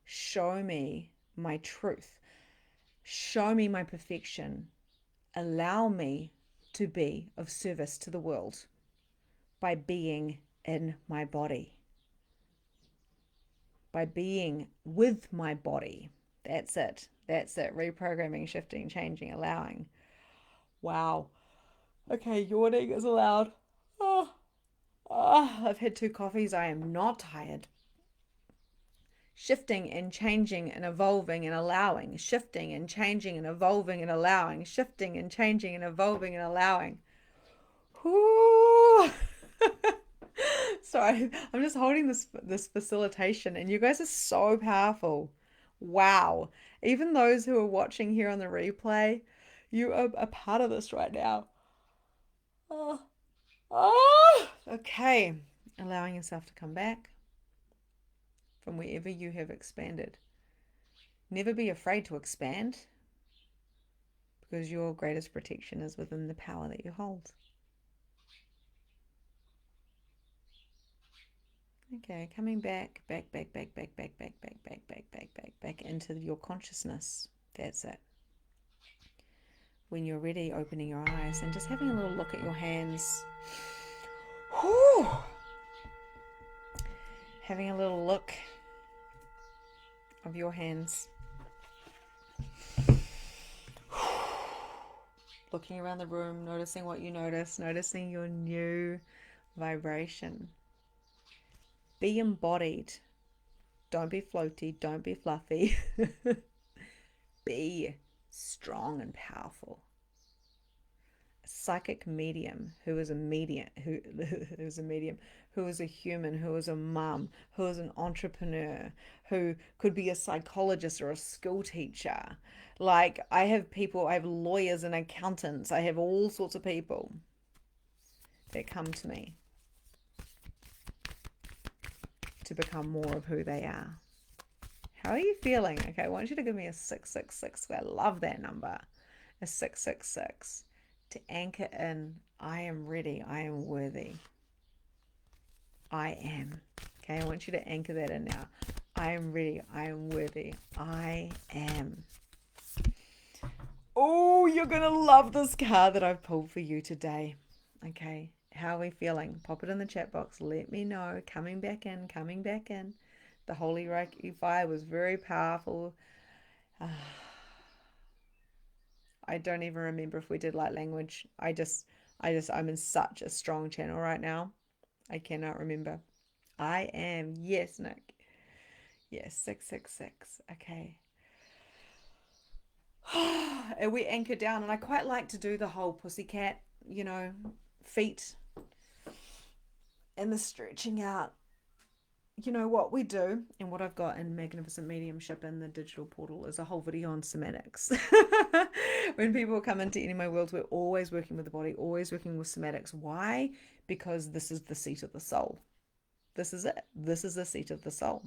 Show me my truth. Show me my perfection. Allow me to be of service to the world by being in my body, by being with my body. That's it. That's it. Reprogramming, shifting, changing, allowing. Wow. Okay, yawning is allowed. I've had 2 coffees. I am not tired. Shifting and changing and evolving and allowing. Shifting and changing and evolving and allowing. Shifting and changing and evolving and allowing. Sorry, I'm just holding this facilitation, and you guys are so powerful. Wow. Even those who are watching here on the replay, you are a part of this right now. Okay. Allowing yourself to come back from wherever you have expanded. Never be afraid to expand, because your greatest protection is within the power that you hold. Okay, coming back into your consciousness. That's it. When you're ready, opening your eyes and just having a little look at your hands. Whew. Having a little look of your hands. Looking around the room, noticing what you notice, noticing your new vibration. Be embodied. Don't be floaty. Don't be fluffy. Be strong and powerful. A psychic medium who is a medium, who is a medium, who is a human, who is a mum, who is an entrepreneur, who could be a psychologist or a school teacher. Like, I have lawyers and accountants. I have all sorts of people that come to me to become more of who they are. How are you feeling? Okay, I want you to give me a 666. I love that number. A 666 to anchor in. I am ready. I am worthy. I am. Okay, I want you to anchor that in now. I am ready. I am worthy. I am. Oh, you're going to love this card that I've pulled for you today. Okay, how are we feeling? Pop it in the chat box. Let me know. Coming back in, coming back in. The Holy Reiki Fire was very powerful. I don't even remember if we did light language. I'm in such a strong channel right now. I cannot remember. I am. Yes, Nick. Yes, 666. Okay. And we anchor down, and I quite like to do the whole pussycat, feet and the stretching out. You know what we do, and what I've got in Magnificent Mediumship in the digital portal is a whole video on somatics. When people come into any of my worlds, we're always working with the body, always working with somatics. Why? Because this is the seat of the soul. This is it. This is the seat of the soul.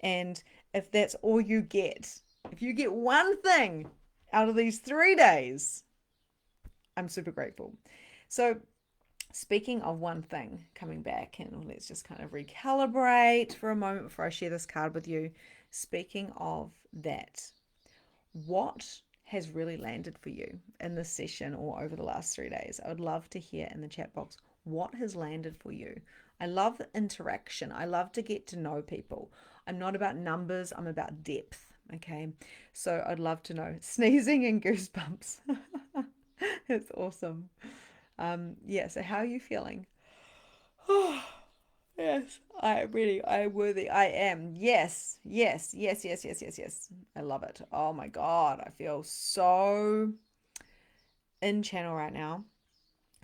And if that's all you get, if you get one thing out of these 3 days, I'm super grateful. So speaking of one thing, coming back, and let's just kind of recalibrate for a moment before I share this card with you. Speaking of that, what has really landed for you in this session or over the last 3 days? I would love to hear in the chat box what has landed for you. I love interaction. I love to get to know people. I'm not about numbers, I'm about depth. Okay, so I'd love to know. Sneezing and goosebumps. It's awesome. Yeah, so how are you feeling? Oh, yes, I really, I am worthy. I am. Yes, yes, yes, yes, yes, yes, yes. I love it. Oh my God, I feel so in channel right now.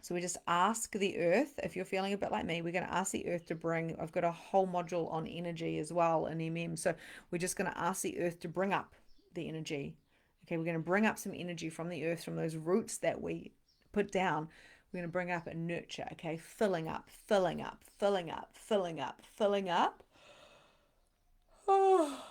So we just ask the earth, if you're feeling a bit like me, we're going to ask the earth to bring, I've got a whole module on energy as well in MM. So we're just going to ask the earth to bring up the energy. Okay, we're going to bring up some energy from the earth, from those roots that we put down. We're going to bring up a nurture, okay? Filling up, filling up, filling up, filling up, filling up. Oh,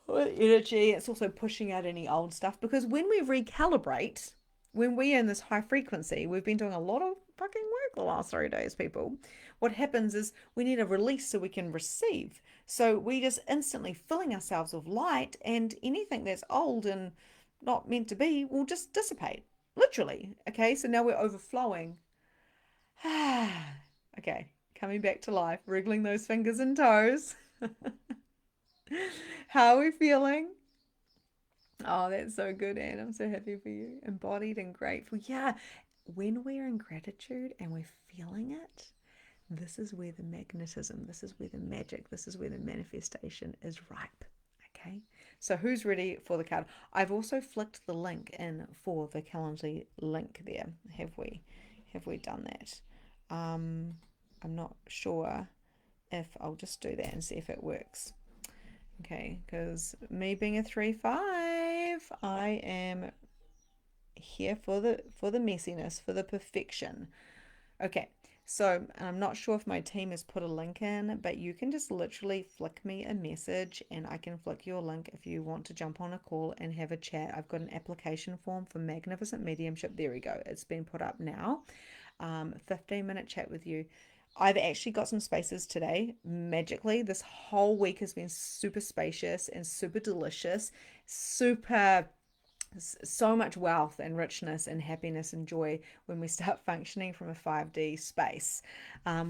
energy. It's also pushing out any old stuff, because when we recalibrate, when we're in this high frequency, we've been doing a lot of fucking work the last 3 days, people. What happens is we need a release so we can receive. So we just instantly filling ourselves with light, and anything that's old and not meant to be will just dissipate. Literally. Okay, so now we're overflowing. Okay, coming back to life, wriggling those fingers and toes. How are we feeling? Oh, that's so good, Anne. I'm so happy for you. Embodied and grateful. Yeah, when we're in gratitude and we're feeling it, this is where the magnetism, this is where the magic, this is where the manifestation is ripe. Okay, so who's ready for the card? I've also flicked the link in for the Calendly link there. Have we done that? I'm not sure if I'll just do that and see if it works. Okay, because me being a 3/5, I am here for the messiness, for the perfection. Okay, so I'm not sure if my team has put a link in, but you can just literally flick me a message and I can flick your link if you want to jump on a call and have a chat. I've got an application form for Magnificent Mediumship. There we go. It's been put up now. 15-minute chat with you. I've actually got some spaces today. Magically, this whole week has been super spacious and super delicious, super, so much wealth and richness and happiness and joy when we start functioning from a 5D space,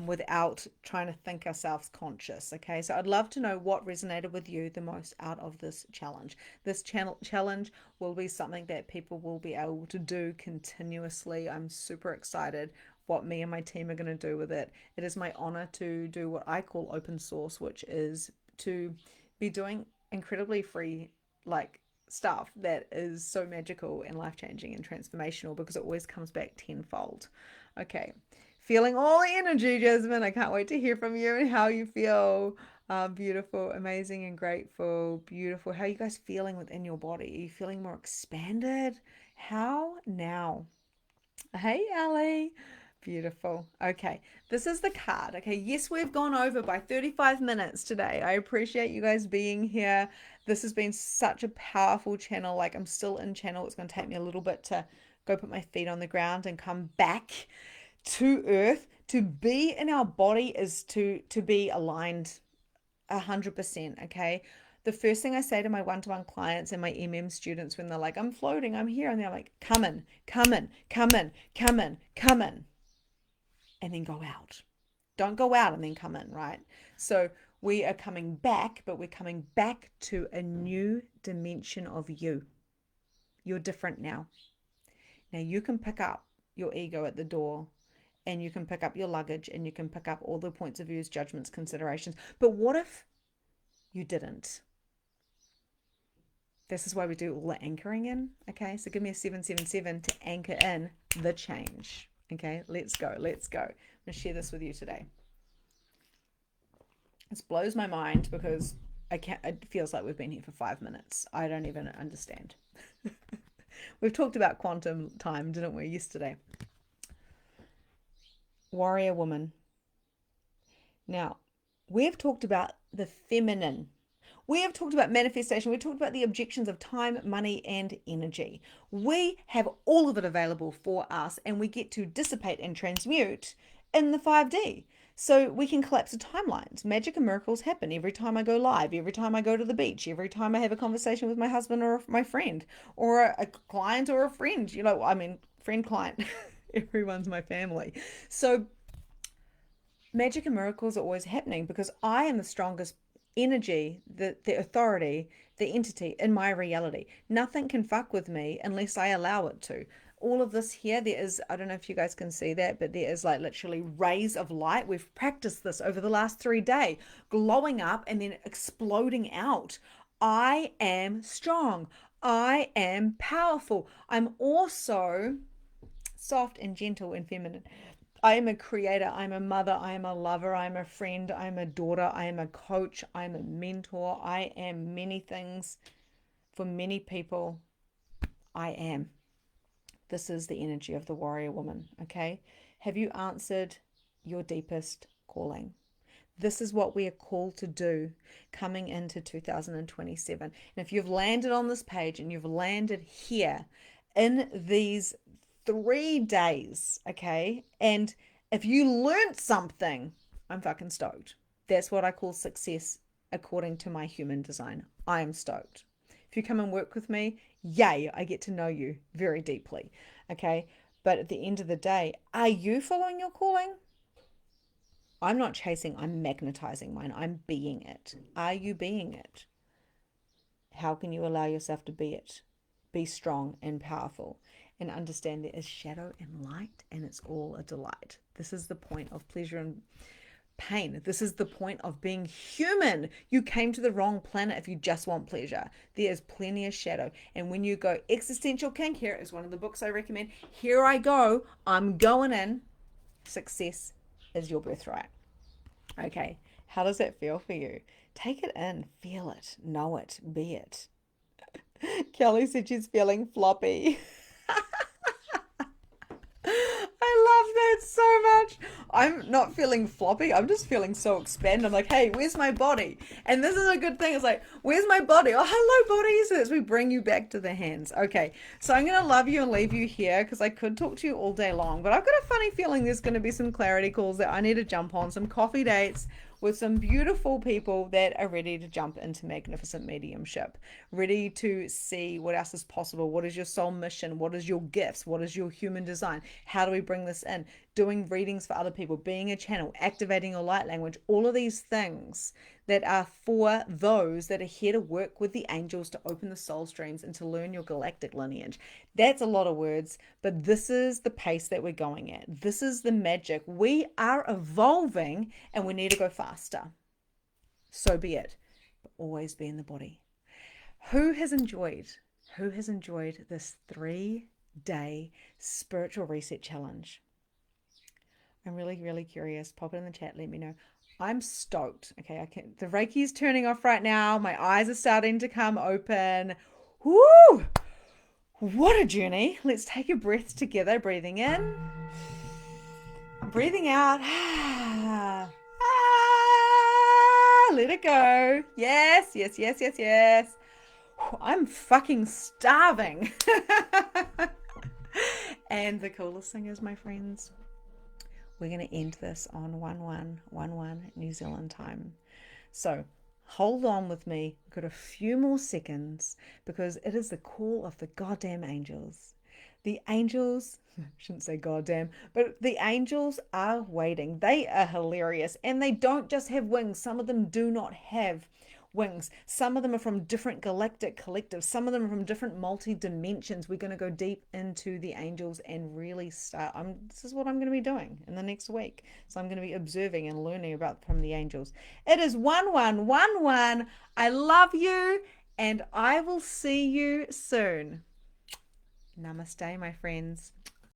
without trying to think ourselves conscious. Okay, so I'd love to know what resonated with you the most out of this challenge. This challenge will be something that people will be able to do continuously. I'm super excited what me and my team are going to do with it. It is my honor to do what I call open source, which is to be doing incredibly free, like, stuff that is so magical and life-changing and transformational, because it always comes back tenfold. Okay, feeling all the energy, Jasmine. I can't wait to hear from you and how you feel. Beautiful, amazing, and grateful. Beautiful. How are you guys feeling within your body? Are you feeling more expanded? How now? Hey, Ali. Beautiful. Okay, this is the card. Okay, yes, we've gone over by 35 minutes today. I appreciate you guys being here. This has been such a powerful channel. Like, I'm still in channel. It's going to take me a little bit to go put my feet on the ground and come back to earth. To be in our body is to be aligned 100%. Okay, the first thing I say to my one-to-one clients and my students when they're like, I'm floating, I'm here, and they're like, come in, come in, come in, come in, come in, and then go out. Don't go out and then come in, right? So we are coming back, but we're coming back to a new dimension of you. You're different now. Now you can pick up your ego at the door, and you can pick up your luggage, and you can pick up all the points of views, judgments, considerations. But what if you didn't? This is why we do all the anchoring in. Okay, so give me a 777 to anchor in the change. Okay, let's go. Let's go. I'm going to share this with you today. This blows my mind because it feels like we've been here for 5 minutes. I don't even understand. We've talked about quantum time, didn't we, yesterday? Warrior woman. Now, we've talked about the feminine. We have talked about manifestation. We talked about the objections of time, money, and energy. We have all of it available for us, and we get to dissipate and transmute in the 5D. So we can collapse the timelines. Magic and miracles happen every time I go live, every time I go to the beach, every time I have a conversation with my husband or my friend, or a client or a friend. You know, I mean, friend, client. Everyone's my family. So magic and miracles are always happening because I am the strongest energy, the authority, the entity in my reality. Nothing can fuck with me unless I allow it to. All of this here, there is, I don't know if you guys can see that, but there is like literally rays of light. We've practiced this over the last 3 days, glowing up and then exploding out. I am strong. I am powerful. I'm also soft and gentle and feminine. I am a creator, I'm a mother, I am a lover, I am a friend, I am a daughter, I am a coach, I am a mentor, I am many things for many people. I am. This is the energy of the warrior woman, okay? Have you answered your deepest calling? This is what we are called to do coming into 2027. And if you've landed on this page and you've landed here in these 3 days, okay, and if you learned something, I'm fucking stoked. That's what I call success according to my human design. I am stoked. If you come and work with me, yay, I get to know you very deeply, okay? But at the end of the day, are you following your calling? I'm not chasing, I'm magnetizing mine. I'm being it. Are you being it? How can you allow yourself to be it? Be strong and powerful and understand there is shadow and light, and it's all a delight. This is the point of pleasure and pain. This is the point of being human. You came to the wrong planet if you just want pleasure. There is plenty of shadow. And when you go existential kink, here is one of the books I recommend. Here I go. I'm going in. Success is your birthright. Okay. How does that feel for you? Take it in. Feel it. Know it. Be it. Kelly said she's feeling floppy. I love that so much. I'm not feeling floppy. I'm just feeling so expanded. I'm like, hey, where's my body? And this is a good thing. It's like, where's my body? Oh, hello, body. So as we bring you back to the hands. Okay, so I'm going to love you and leave you here because I could talk to you all day long. But I've got a funny feeling there's going to be some clarity calls that I need to jump on, some coffee dates with some beautiful people that are ready to jump into magnificent mediumship, ready to see what else is possible. What is your soul mission? What is your gifts? What is your human design? How do we bring this in? Doing readings for other people, being a channel, activating your light language, all of these things that are for those that are here to work with the angels to open the soul streams and to learn your galactic lineage. That's a lot of words, but this is the pace that we're going at. This is the magic. We are evolving and we need to go faster. So be it, but always be in the body. Who has enjoyed this 3-day spiritual reset challenge? I'm really, really curious. Pop it in the chat. Let me know. I'm stoked. Okay, the Reiki is turning off right now. My eyes are starting to come open. Woo! What a journey. Let's take a breath together. Breathing in Breathing out. Let it go. Yes, yes, yes, yes, yes. I'm fucking starving. And the coolest thing is, my friends, we're going to end this on 1111 New Zealand time. So hold on with me. We've got a few more seconds because it is the call of the goddamn angels. The angels, I shouldn't say goddamn, but the angels are waiting. They are hilarious and they don't just have wings. Some of them do not have wings. Some of them are from different galactic collectives. Some of them are from different multi-dimensions. We're going to go deep into the angels and really start. This is what I'm going to be doing in the next week. So I'm going to be observing and learning about from the angels. It is 1111. I love you and I will see you soon. Namaste, my friends.